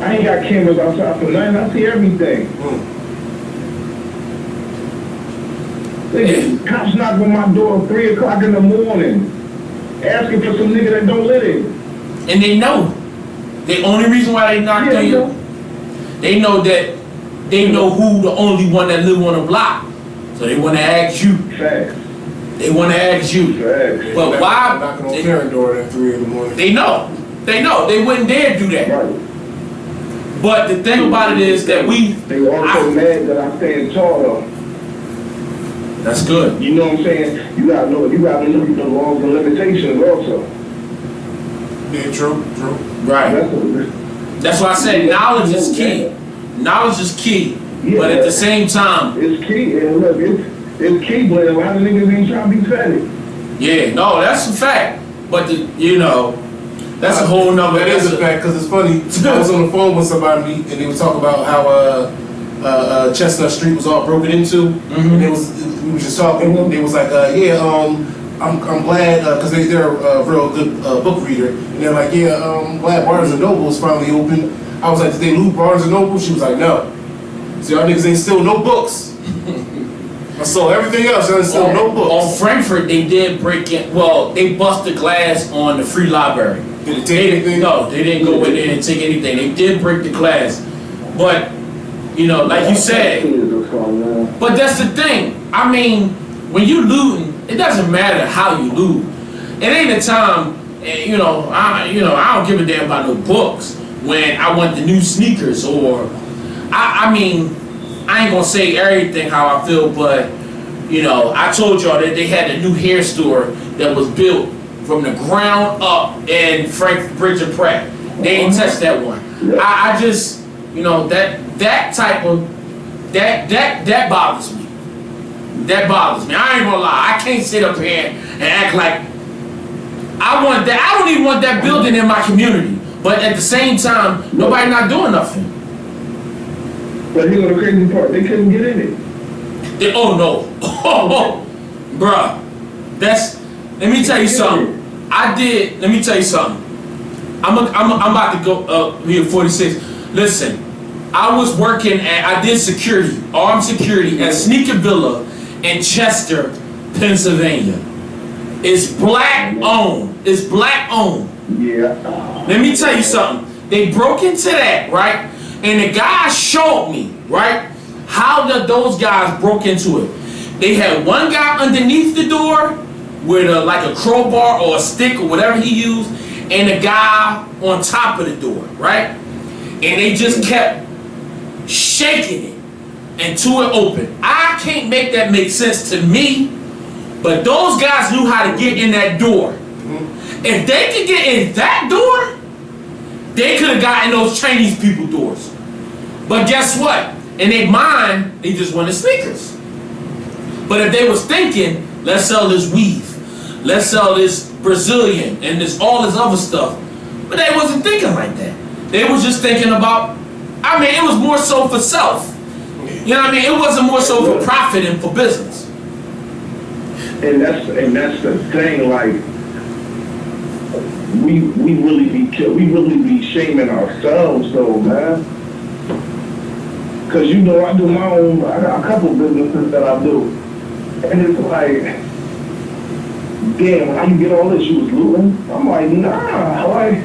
I ain't got cameras outside for nothing. I see everything. Cops knock on my door at 3 o'clock in the morning, asking for some nigga that don't live there. And they know. The only reason why they knocked on you, they know that they know who the only one that live on the block. So they want to ask you. Facts. They want to ask you. Facts. But why? Knocking on Karen door at 3 in the morning. They know. They know. They wouldn't dare do that. Right. But the thing about it is that They also mad that I stand tall though. That's good. You know what I'm saying? You gotta know the laws and limitations also. Yeah, true. Right. That's why I said knowledge is key. Knowledge is key. Yeah, but at the same time, it's key. And look, it's key, but a lot of niggas ain't trying to be fatty. yeah, no, that's a fact. But that's a whole nother. That is a fact, because it's funny. I was on the phone with somebody and they were talking about how Chestnut Street was all broken into, and we was just talking. And they was like, I'm glad because they're a real good book reader, and they're like, I'm glad Barnes and Noble is finally open. I was like, did they loot Barnes and Noble? She was like, no. See, y'all niggas ain't steal no books. I saw everything else. I didn't steal no books. On Frankfurt, they did break in. Well, they busted glass on the free library. Did they take anything? No, they didn't go in there and take anything. They did break the glass, but like you said. But that's the thing. I mean, when you looting, it doesn't matter how you loot. It ain't a time. I don't give a damn about no books when I want the new sneakers or. I mean, I ain't gonna say everything how I feel, but I told y'all that they had a new hair store that was built from the ground up in Frank Bridge and Pratt. They ain't touched that one. I just, that type of that bothers me. That bothers me. I ain't gonna lie. I can't sit up here and act like I want that. I don't even want that building in my community. But at the same time, nobody not doing nothing. But here's the crazy part, they couldn't get in it. Oh no. Bruh. Let me tell you something. Let me tell you something. I'm about to go here 46. Listen, I did security, armed security at Sneaker Villa in Chester, Pennsylvania. It's black owned. It's black owned. Yeah. Let me tell you something. They broke into that, right? And the guy showed me, right, how those guys broke into it. They had one guy underneath the door with like a crowbar or a stick or whatever he used, and a guy on top of the door, right? And they just kept shaking it until it opened. I can't make that make sense to me, but those guys knew how to get in that door. If they could get in that door, they could have gotten those Chinese people doors. But guess what? In their mind, they just wanted sneakers. But if they was thinking, let's sell this weave, let's sell this Brazilian, and all this other stuff, but they wasn't thinking like that. They was just thinking about, it was more so for self. You know what I mean? It wasn't more so for profit and for business. And that's the thing, like, we really be shaming ourselves though, man. Cause I do my own, I got a couple businesses that I do. And it's like, damn, how you get all this? You was looting? I'm like, nah, like.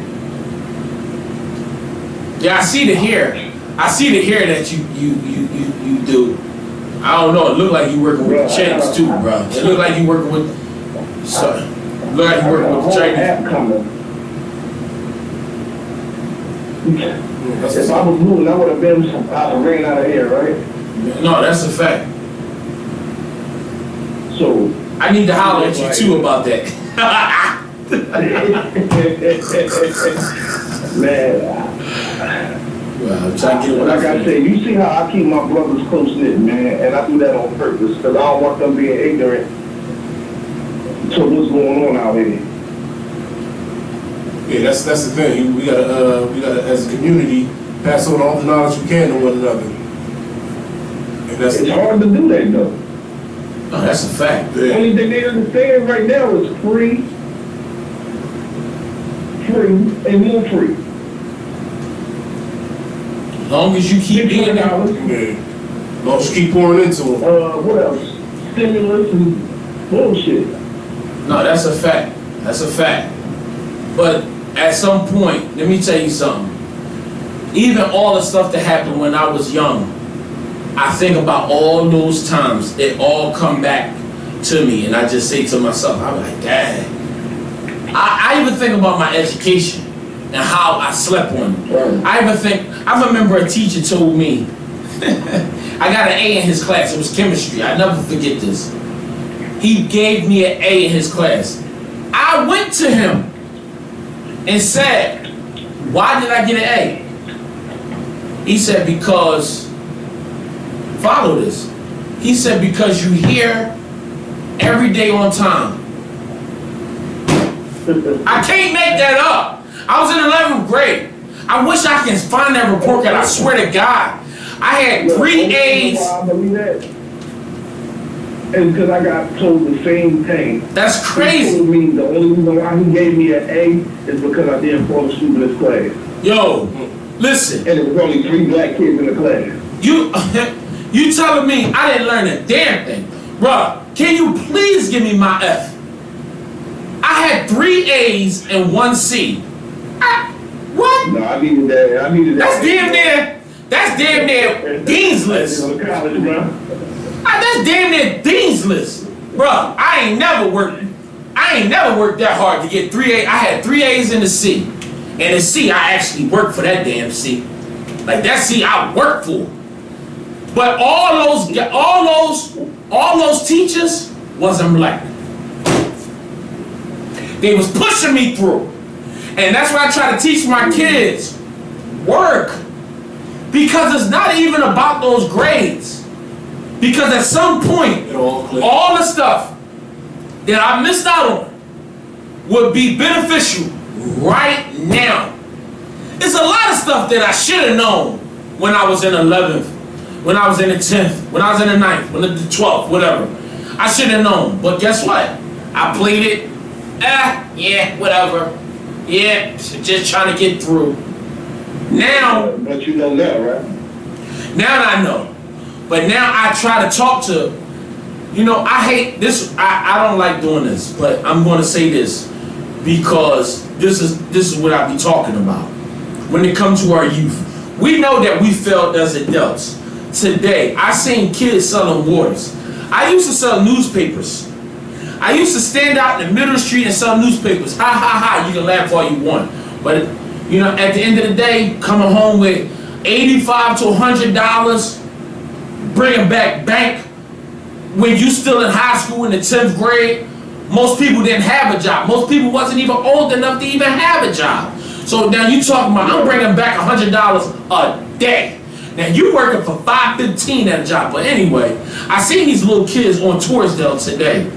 Yeah, I see the hair. I see the hair that you do. I don't know. It look like you working with the Chinese too, bro. It look like you working with. Look like you working with the Chinese. App coming. If I was moving, I would have been ran out of here, right? No, that's a fact. So I need to holler at you too about that. Man. Well, I'm trying to get like I said, you see how I keep my brothers close knit, man, and I do that on purpose because I don't want them being ignorant to what's going on out here. Yeah, that's the thing. We gotta as a community pass on all the knowledge we can to one another. And It's hard to do that though. No, that's a fact. The only thing they understand right now is free, and more free. As long as you keep being there. Yeah. As long as you keep pouring into them. What else? Stimulus and bullshit. No, that's a fact. That's a fact. But at some point, let me tell you something. even all the stuff that happened when I was young, I think about all those times. It all come back to me, and I just say to myself, I'm like, Dad. I even think about my education and how I slept on it. I remember a teacher told me, I got an A in his class. It was chemistry. I never forget this. He gave me an A in his class. I went to him and said, why did I get an A? He said, because, follow this. He said, because you here every day on time. I can't make that up. I was in 11th grade. I wish I can find that report card. I swear to God. I had 3 A's. And because I got told the same thing. That's crazy. He told me the only reason why he gave me an A is because I didn't fall asleep in his class. Yo, listen. And there was only 3 black kids in the class. You telling me I didn't learn a damn thing. Bruh, can you please give me my F? I had 3 A's and 1 C. What? No, I needed that. That's damn near Dean's List. That's damn near Dean's List. Bruh, I ain't never worked that hard to get 3 A's. I had 3 A's and a C. And the C, I actually worked for that damn C. Like that C, I worked for. But all those teachers wasn't black. They was pushing me through. And that's why I try to teach my kids. Work. Because it's not even about those grades. Because at some point, all the stuff that I missed out on would be beneficial right now. There's a lot of stuff that I should have known when I was in 11th, when I was in the 10th, when I was in the 9th, when the 12th, whatever. I should have known. But guess what? I played it. Yeah, whatever. Yeah, just trying to get through. Now. But you know that, right? Now I know. But now I try to talk to, I hate this. I don't like doing this, but I'm going to say this because this is what I be talking about. When it comes to our youth, we know that we failed as adults. Today, I seen kids selling waters. I used to sell newspapers. I used to stand out in the middle of the street and sell newspapers. Ha ha ha, you can laugh all you want. But, at the end of the day, coming home with $85 to $100, bringing back bank when you still in high school in the 10th grade, most people didn't have a job. Most people wasn't even old enough to even have a job. So now you talking about, I'm bringing back $100 a day. Now you working for $5.15 at a job. But anyway, I seen these little kids on Torresdale today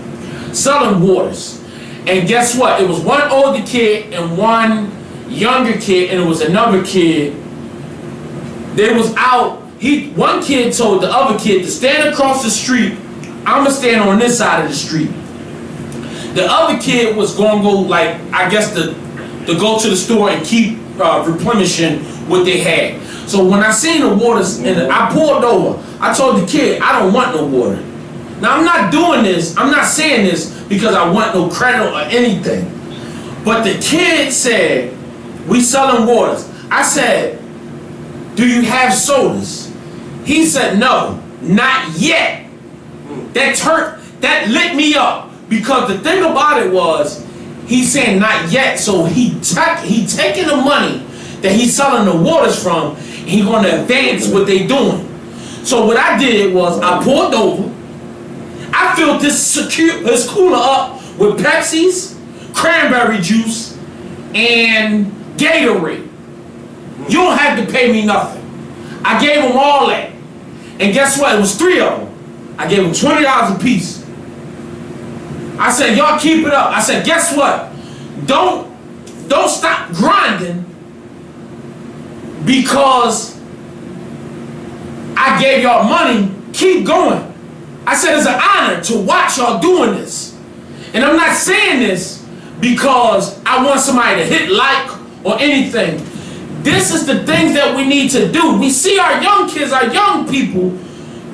selling waters. And guess what? It was one older kid and one younger kid, and it was another kid. They was out. One kid told the other kid to stand across the street. I'm gonna stand on this side of the street. The other kid was gonna go, like, I guess to go to the store and keep replenishing what they had. So when I seen the waters and I pulled over, I told the kid, I don't want no water. Now I'm not doing this, I'm not saying this because I want no credit or anything. But the kid said, we selling waters. I said, do you have sodas? He said, no, not yet. That lit me up because the thing about it was, he said not yet, so he taking the money that he's selling the waters from, and he gonna advance what they doing. So what I did was I pulled over, I filled this cooler up with Pepsi's, cranberry juice, and Gatorade. You don't have to pay me nothing. I gave them all that. And guess what? It was 3 of them. I gave them $20 a piece. I said, y'all keep it up. I said, guess what? Don't stop grinding because I gave y'all money. Keep going. I said, it's an honor to watch y'all doing this. And I'm not saying this because I want somebody to hit like or anything. This is the things that we need to do. We see our young kids, our young people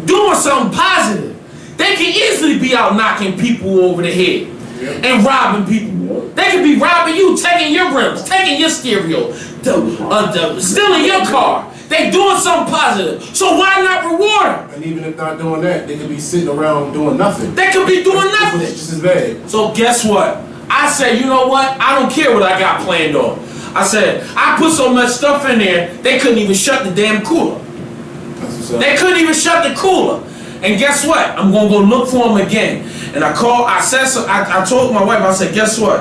doing something positive. They can easily be out knocking people over the head and robbing people. They could be robbing you, taking your rims, taking your stereo, stealing your car. They doing something positive. So why not reward them? And even if not doing that, they could be sitting around doing nothing. They could be doing nothing. It's just as bad. So guess what? I said, you know what? I don't care what I got planned on. I said, I put so much stuff in there, they couldn't even shut the damn cooler. They couldn't even shut the cooler. And guess what? I'm gonna go look for them again. And I called, I told my wife, I said, guess what?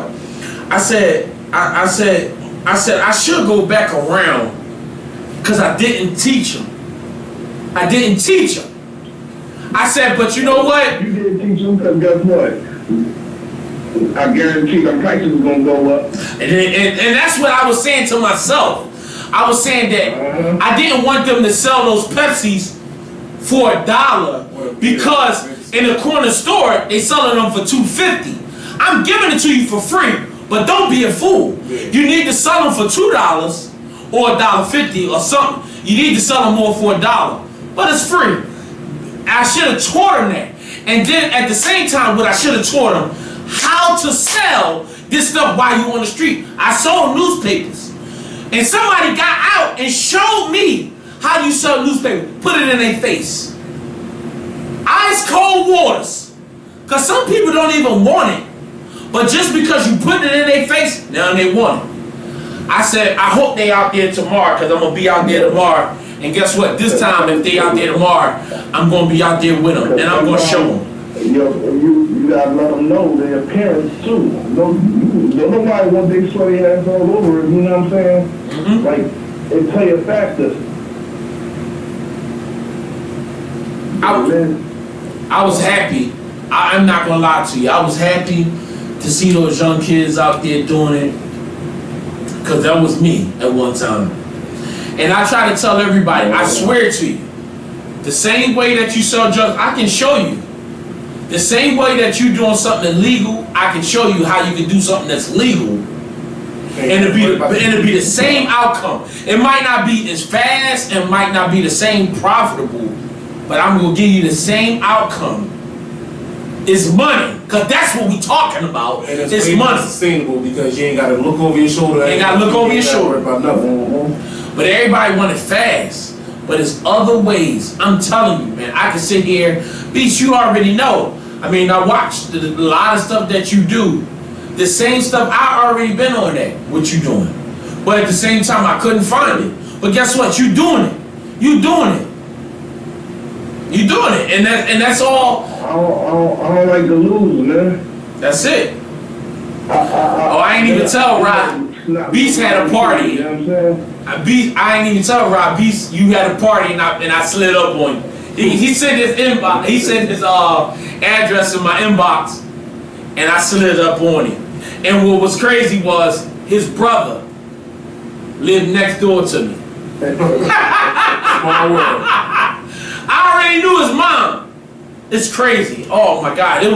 I said, I should go back around because I didn't teach them. I didn't teach them. I said, but you know what? You didn't teach them because guess what? I guarantee the prices are going to go up. And that's what I was saying to myself. I was saying that I didn't want them to sell those Pepsis for $1 because in the corner store, they selling them for $2.50. I'm giving it to you for free, but don't be a fool. You need to sell them for $2 or $1.50 or something. You need to sell them more for $1, but it's free. I should have taught them that. And then at the same time, what I should have taught them, how to sell this stuff while you on the street. I sold newspapers. And somebody got out and showed me how you sell newspapers. Put it in their face. Ice cold waters. Because some people don't even want it. But just because you put it in their face, now they want it. I said, I hope they out there tomorrow because I'm going to be out there tomorrow. And guess what? This time, if they out there tomorrow, I'm going to be out there with them. And I'm going to show them. You gotta let them know their parents too. Don't nobody want their sweaty ass all over it, you know what I'm saying? Mm-hmm. Like, it play a factor. I was happy. I'm not gonna lie to you. I was happy to see those young kids out there doing it. Cause that was me at one time. And I try to tell everybody, I swear to you, the same way that you sell drugs, I can show you. The same way that you're doing something illegal, I can show you how you can do something that's legal, and it'll be the same outcome. It might not be as fast and might not be the same profitable, but I'm gonna give you the same outcome. It's money, cause that's what we talking about. And it's money. Sustainable because you ain't gotta look over your shoulder. You ain't gotta look over your shoulder about nothing. But everybody want it fast. But it's other ways. I'm telling you, man. I can sit here. Beast, you already know. I mean, I watched a lot of stuff that you do. The same stuff I already been on that. What you doing? But at the same time, I couldn't find it. But guess what? You doing it. You doing it. You doing it. And that's all. I don't like to lose, man. That's it. I ain't even tell Rob. Beast had a party. You know what I'm saying? I ain't even tell Rob. Beast, you had a party and I slid up on you. He sent his inbox. He sent his address in my inbox, and I slid up on him. And what was crazy was his brother lived next door to me. I already knew his mom. It's crazy. Oh my God! I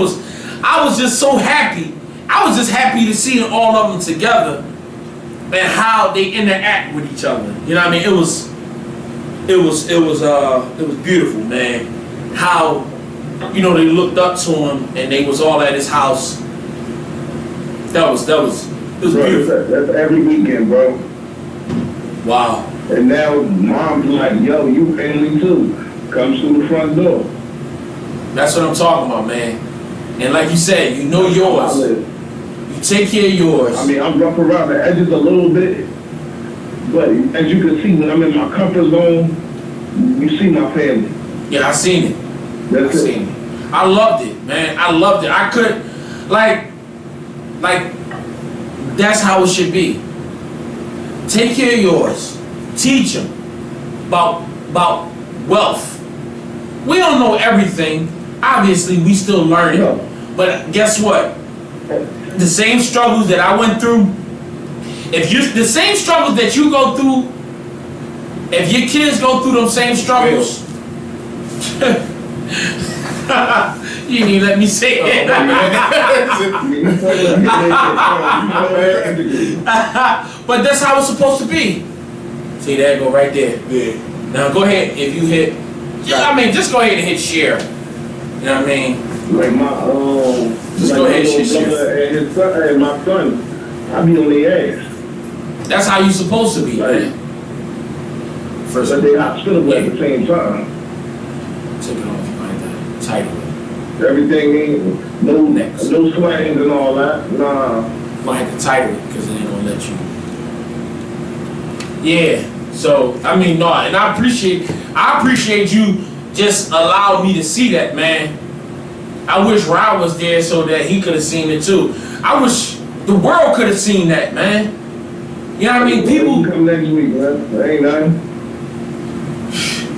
was just so happy. I was just happy to see all of them together and how they interact with each other. You know what I mean? It was beautiful, man. How, you know, they looked up to him and they was all at his house. It was beautiful. That's every weekend, bro. Wow. And now mom's like, yo, you family too. Comes through the front door. That's what I'm talking about, man. And like you said, you know yours. You take care of yours. I mean, I'm rough around the edges a little bit, but as you can see, when I'm in my comfort zone, you see my family. Yeah, I seen it. That's I seen it. I loved it, man. I loved it. I could, like, that's how it should be. Take care of yours. Teach them about wealth. We don't know everything. Obviously, we still learning. No. But guess what? The same struggles that I went through, the same struggles that you go through, if your kids go through them same struggles, you didn't even let me say it. But that's how it's supposed to be. See, there go right there. Yeah. Now go ahead, if you hit, I mean, just go ahead and hit share. You know what I mean? Like my Just like go ahead, my little shit. brother and his son, and my son, I be on their ass. That's how you supposed to be, man. First, but they hospitable at the same time. Take it off like that. Title it. Everything ain't no slangs and all that. Nah. Might have to title it because they ain't gonna let you. Yeah. So I mean, no, and I appreciate you just allowed me to see that, man. I wish Rod was there so that he could have seen it too. I wish the world could have seen that, man. You know what I mean? People come next week, man. There ain't nothing.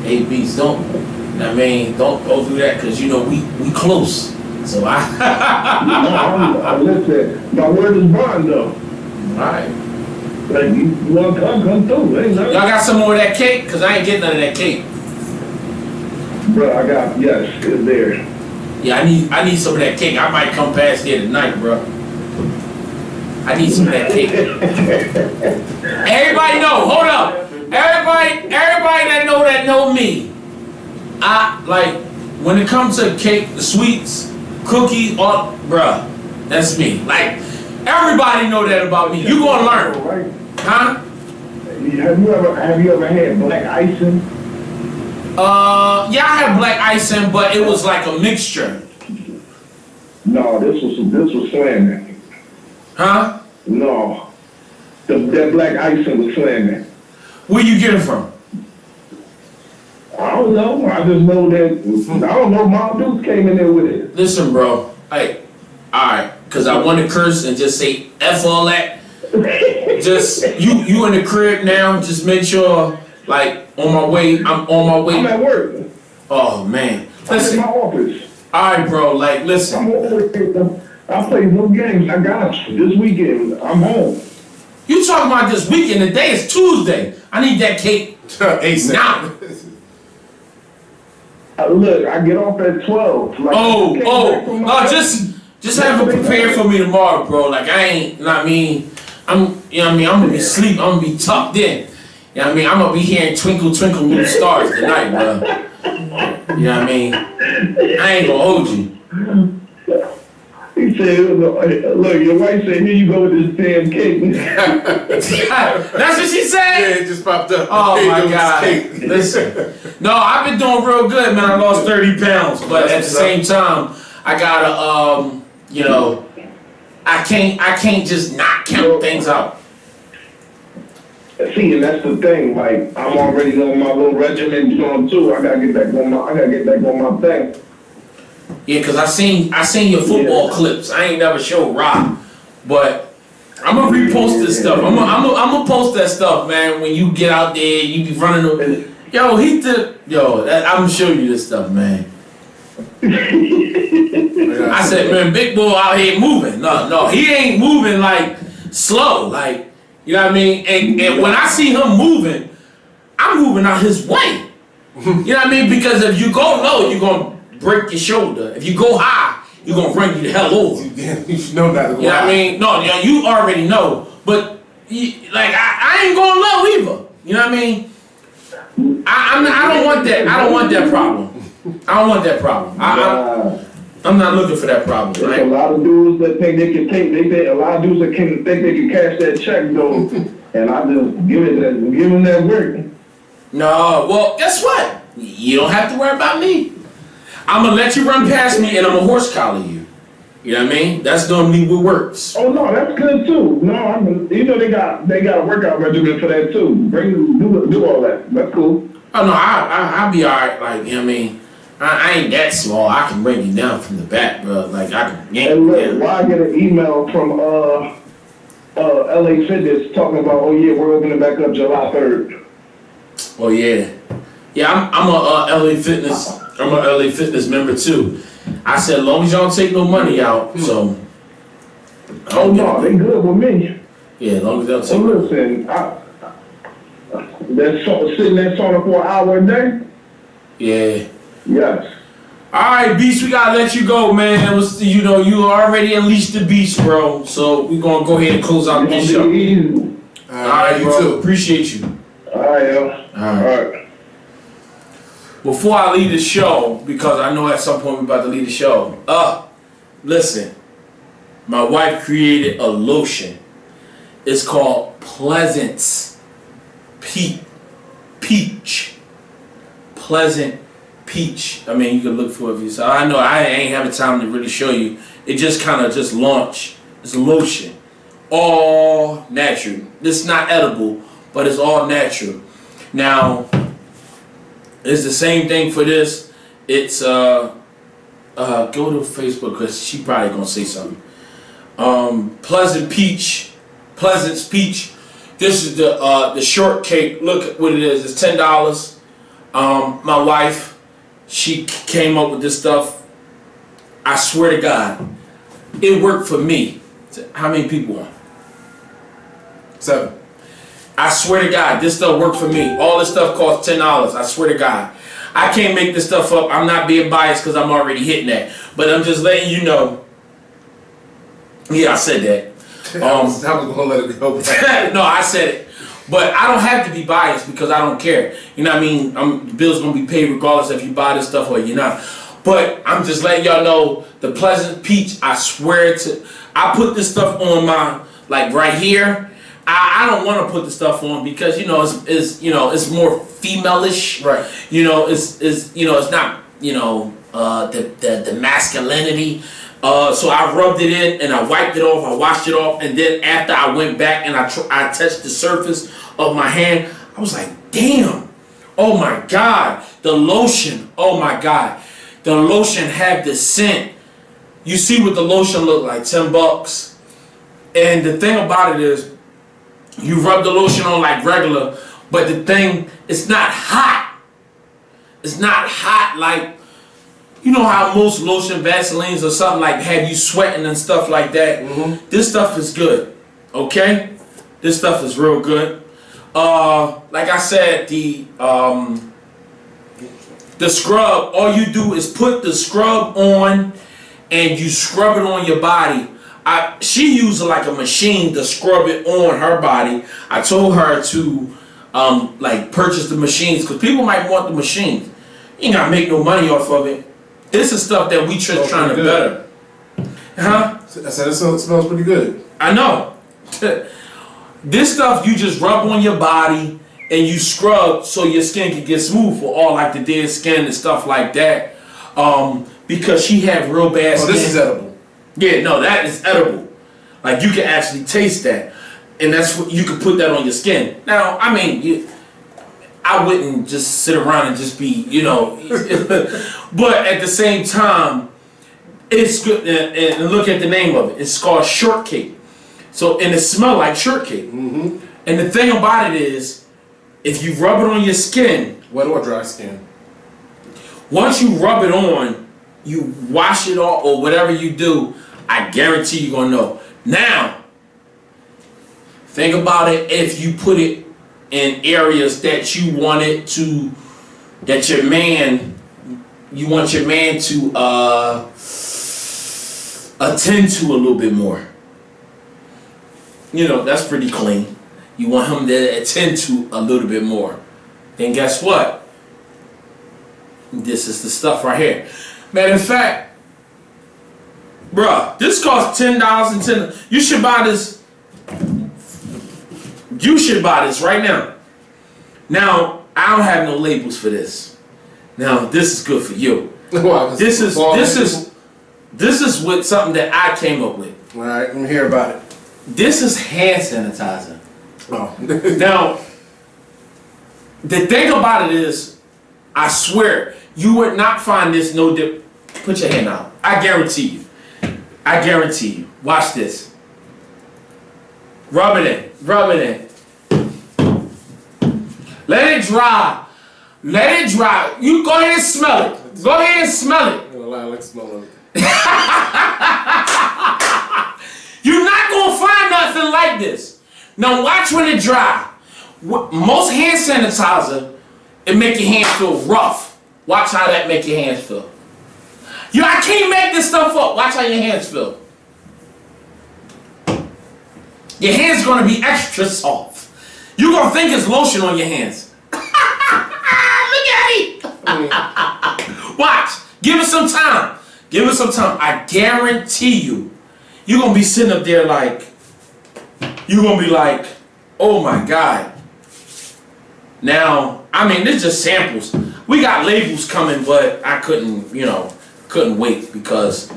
Hey, beats, don't go through that because you know we close. So No, listen, my word is bond though. All right. Like you want to come through. Ain't nothing. Y'all got some more of that cake? Cause I ain't getting none of that cake. Bro, yes, it's there. Yeah, I need some of that cake. I might come past here tonight, bro. I need some of that cake. Everybody know, hold up. Everybody that know me. I like when it comes to cake, the sweets, cookies, all bruh, that's me. Like everybody know that about me. You gonna learn. Right. Huh? Have you ever had black icing? Yeah, I had black icing, but it was like a mixture. No, this was slamming. Huh? No. That black icing was slamming. Where you get it from? I don't know. I just know that I don't know. Mom Dukes came in there with it. Listen, bro. Hey, alright, cause I want to curse and just say F all that. Just you in the crib now, just make sure like I'm on my way. I'm at work. Oh man. I'm in Listen. my office. Alright, bro, like listen. I'm over here. I played no games. I got this weekend. I'm home. You talking about this weekend? Today is Tuesday. I need that cake now. Look, I get off at 12. Like, just have it prepared for me tomorrow, bro. Like I ain't, you know what I mean? I'm gonna be asleep. I'm gonna be tucked in. You know what I mean? I'm gonna be hearing Twinkle Twinkle Little Stars tonight, bro. You know what I mean? I ain't gonna hold you. He said, look, your wife said, here you go with this damn cake. That's what she said? Yeah, it just popped up. Oh my God. Listen. No, I've been doing real good, man. I lost 30 pounds. But at the same time, I gotta, you know, I can't just not count things out. See, and that's the thing. Like, I'm already on my little regimen going too. I gotta get back on my thing. Yeah, cause I seen your football clips. I ain't never showed Rob, but I'm gonna repost this stuff. I'm gonna post that stuff, man. When you get out there, you be running. I'm gonna show you this stuff, man. I said, man, big boy out here moving. No, he ain't moving like slow, like you know what I mean. And when I see him moving, I'm moving out his way. You know what I mean? Because if you go low, you're gonna break your shoulder. If you go high, you're gonna run you the hell over. You should know that. You know what I mean? No, you already know. But I ain't going low either. You know what I mean? I don't want that. I don't want that problem. I don't want that problem. I'm not looking for that problem. There's right? a lot of dudes that think they can a lot of dudes that think they can cash that check though, and I just give them that work. No, well, guess what? You don't have to worry about me. I'm gonna let you run past me, and I'm gonna horse collar you. You know what I mean? That's normally what works. Oh no, that's good too. No, you know they got a workout regimen for that too. Do all that. That's cool. Oh no, I'll be alright. Like you know what I mean? I ain't that small. I can bring you down from the back, bro. Like I can yank you down. Why I get an email from LA Fitness talking about, oh yeah, we're opening back up July 3rd. Oh yeah, yeah. I'm a LA Fitness. I'm a LA Fitness member too. I said, as long as y'all don't take no money out, so. Oh no, they good with me. Yeah, as long as they don't take. So listen, that's sitting there sauna for an hour a day. Yeah. Yes. All right, Beast, we gotta let you go, man. It was, you already unleashed the beast, bro. So we're gonna go ahead and close out this show. All right, you bro. too. Appreciate you. All right, yo. All right. Before I leave the show, because I know at some point we're about to leave the show. Listen, my wife created a lotion It's called Pleasant Peach. Pleasant Peach. I mean, you can look for it if you say. I know I ain't having time to really show you. It just kind of just launched. It's a lotion. All natural. It's not edible, but it's all natural. Now, it's the same thing for this. It's go to Facebook because she probably gonna say something. Pleasant's Peach. This is the shortcake. Look at what it is. It's $10. My wife, she came up with this stuff. I swear to God, it worked for me. How many people on? 7. I swear to God, this stuff worked for me. All this stuff costs $10. I swear to God. I can't make this stuff up. I'm not being biased because I'm already hitting that. But I'm just letting you know. Yeah, I said that. I was going to let it go. No, I said it. But I don't have to be biased because I don't care. You know what I mean? The bill's going to be paid regardless if you buy this stuff or you're not. But I'm just letting y'all know the Pleasant Peach, I swear to... I put this stuff on my... Like right here. I don't want to put the stuff on because, you know, it's more female-ish. Right. You know, it's not, the masculinity. So I rubbed it in and I wiped it off, I washed it off, and then after I went back and I touched the surface of my hand, I was like, damn, oh my God, the lotion, oh my God, the lotion had the scent. You see what the lotion looked like, $10. And the thing about it is, you rub the lotion on like regular, but the thing, it's not hot. It's not hot like, you know how most lotion, Vaselines or something like have you sweating and stuff like that. Mm-hmm. This stuff is good, okay? This stuff is real good. Like I said, the scrub, all you do is put the scrub on and you scrub it on your body. She used like a machine to scrub it on her body. I told her to like purchase the machines because people might want the machines. You ain't gotta make no money off of it. This is stuff that we just trying to better. Huh? I said it smells pretty good. I know. This stuff you just rub on your body and you scrub so your skin can get smooth for all like the dead skin and stuff like that. Because she had real bad skin. Oh, this is edible. Yeah, no, that is edible. Like you can actually taste that, and that's what you can put that on your skin. Now, I mean, I wouldn't just sit around and just be, but at the same time, it's good. And look at the name of it. It's called shortcake. So, and it smells like shortcake. Mm-hmm. And the thing about it is, if you rub it on your skin, wet or dry skin. Once you rub it on, you wash it off or whatever you do, I guarantee you're gonna know. Now, think about it if you put it in areas that you want it to, that your man, you want your man to attend to a little bit more. You know, that's pretty clean. You want him to attend to a little bit more. Then guess what? This is the stuff right here. Matter of fact, bruh, this costs $10 and $10. You should buy this. You should buy this right now. Now, I don't have no labels for this. Now, this is good for you. Wow, this is what something that I came up with. All right, let me hear about it. This is hand sanitizer. Oh. Now, the thing about it is, I swear, you would not find this no dip. Put your hand out. I guarantee you. I guarantee you. Watch this. Rub it in. Rub it in. Let it dry. Let it dry. You go ahead and smell it. Go ahead and smell it. I'm gonna lie, I like the smell of it. You're not gonna find nothing like this. Now watch when it dry. Most hand sanitizer, it make your hands feel rough. Watch how that make your hands feel. I can't make this stuff up. Watch how your hands feel. Your hands gonna be extra soft. You're gonna think it's lotion on your hands. Look at it. Watch. Give it some time. Give it some time. I guarantee you, you're gonna be sitting up there like, you're gonna be like, oh my God. Now, I mean, this just samples. We got labels coming, but I couldn't wait because,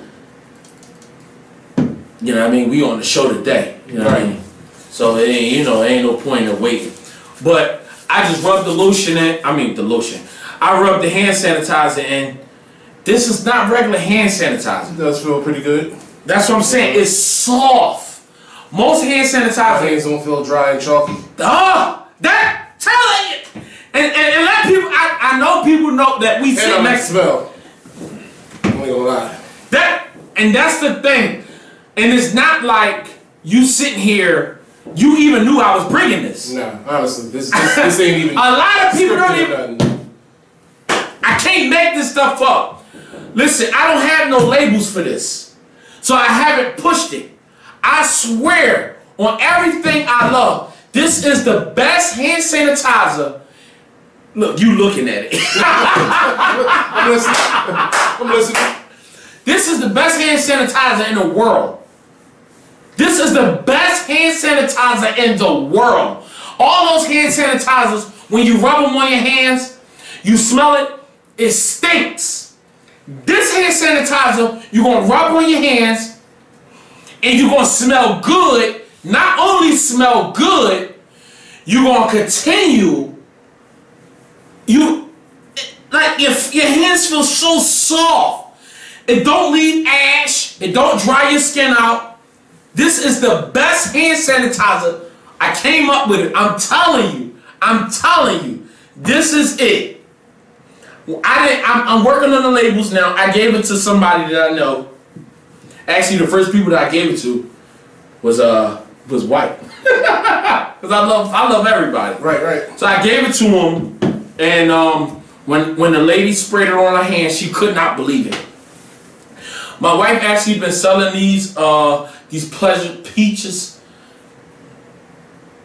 you know what I mean, we on the show today, you know what I mean? So, it ain't no point in waiting. But I just rubbed the lotion in, I rubbed the hand sanitizer in. This is not regular hand sanitizer. It does feel pretty good. That's what I'm saying. It's soft. Most hand sanitizer. My hands don't feel dry and chalky. Tell it. And let people. I know people know that we sit next. Smell. I ain't gonna lie. That's the thing. And it's not like you sitting here. You even knew I was bringing this. Nah, honestly, this ain't even. A lot of people don't even. I can't make this stuff up. Listen, I don't have no labels for this, so I haven't pushed it. I swear on everything I love, this is the best hand sanitizer. Look, you looking at it. I'm listening. This is the best hand sanitizer in the world. This is the best hand sanitizer in the world. All those hand sanitizers, when you rub them on your hands, you smell it, it stinks. This hand sanitizer, you're going to rub on your hands, and you're going to smell good. Not only smell good, you're going to continue. Like your hands feel so soft. It don't leave ash. It don't dry your skin out. This is the best hand sanitizer. I came up with it. I'm telling you. This is it. I'm working on the labels now. I gave it to somebody that I know. Actually, the first people that I gave it to was white. Because I love everybody. Right. So I gave it to him, and when the lady sprayed it on her hand, she could not believe it. My wife actually been selling these Pleasure Peaches.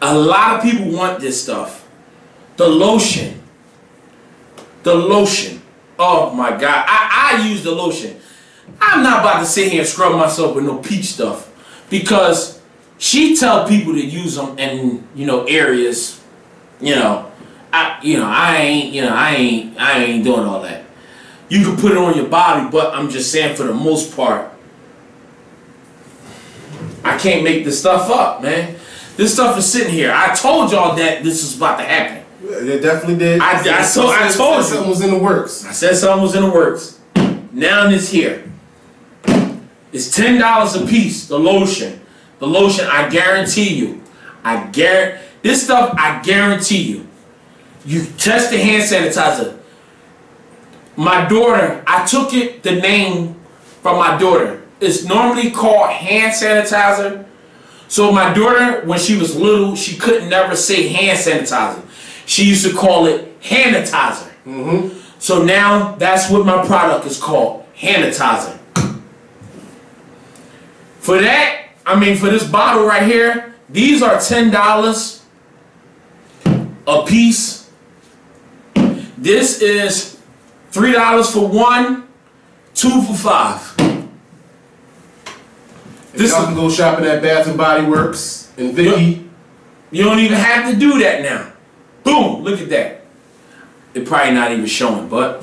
A lot of people want this stuff. The lotion. Oh my God. I use the lotion. I'm not about to sit here and scrub myself with no peach stuff, because she tell people to use them in areas. I ain't doing all that. You can put it on your body, but I'm just saying, for the most part, I can't make this stuff up, man. This stuff is sitting here. I told y'all that this was about to happen. It definitely did. I told you something was in the works. I said something was in the works. Now it's here. It's $10 a piece. The lotion. I guarantee you. This stuff. I guarantee you. You test the hand sanitizer. My daughter, I took the name from my daughter. It's normally called hand sanitizer. So my daughter, when she was little, she couldn't never say hand sanitizer. She used to call it handitizer. Mm-hmm. So now that's what my product is called, handitizer. For this bottle right here, these are $10 a piece. This is $3 for one, 2 for $5. Y'all can go shopping at Bath and Body Works and Vicky. You don't even have to do that now. Boom! Look at that. It's probably not even showing, but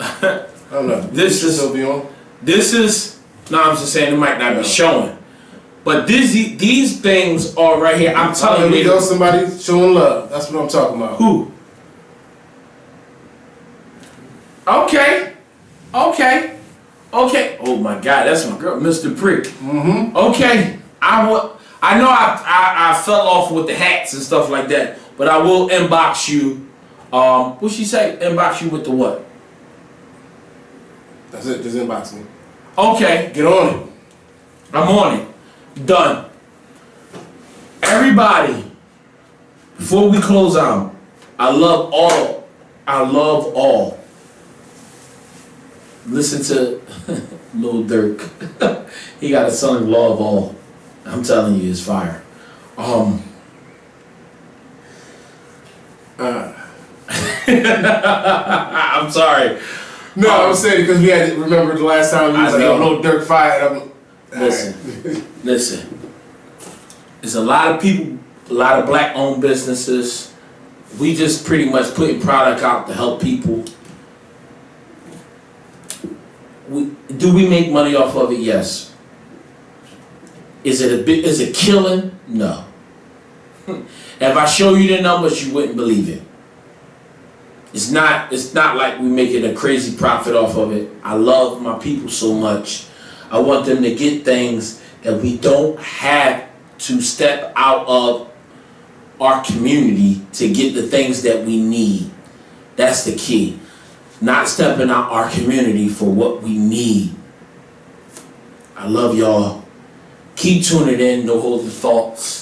I don't know. This is. No, I'm just saying it might not be showing. But these things are right here. I'm telling you. Somebody showing love. That's what I'm talking about. Who? Okay. Oh my God, that's my girl, Mr. Prick. Mm-hmm. Okay. I know I fell off with the hats and stuff like that, but I will inbox you. What'd she say? Inbox you with the what? That's it. Just inbox me. Okay. Get on it. I'm on it. Done. Everybody, before we close out, I love all. Listen to Lil Durk. He got a song, Love All. I'm telling you, it's fire. I'm sorry. No, I was saying because we had to remember the last time we was like, Lil Durk fired. Listen. There's a lot of people, a lot of black-owned businesses. We just pretty much putting product out to help people. Do we make money off of it? Yes. Is it killing? No. If I show you the numbers, you wouldn't believe it. It's not like we making a crazy profit off of it. I love my people so much. I want them to get things that we don't have to step out of our community to get the things that we need. That's the key. Not stepping out our community for what we need. I love y'all. Keep tuning in. No Holds the Thoughts.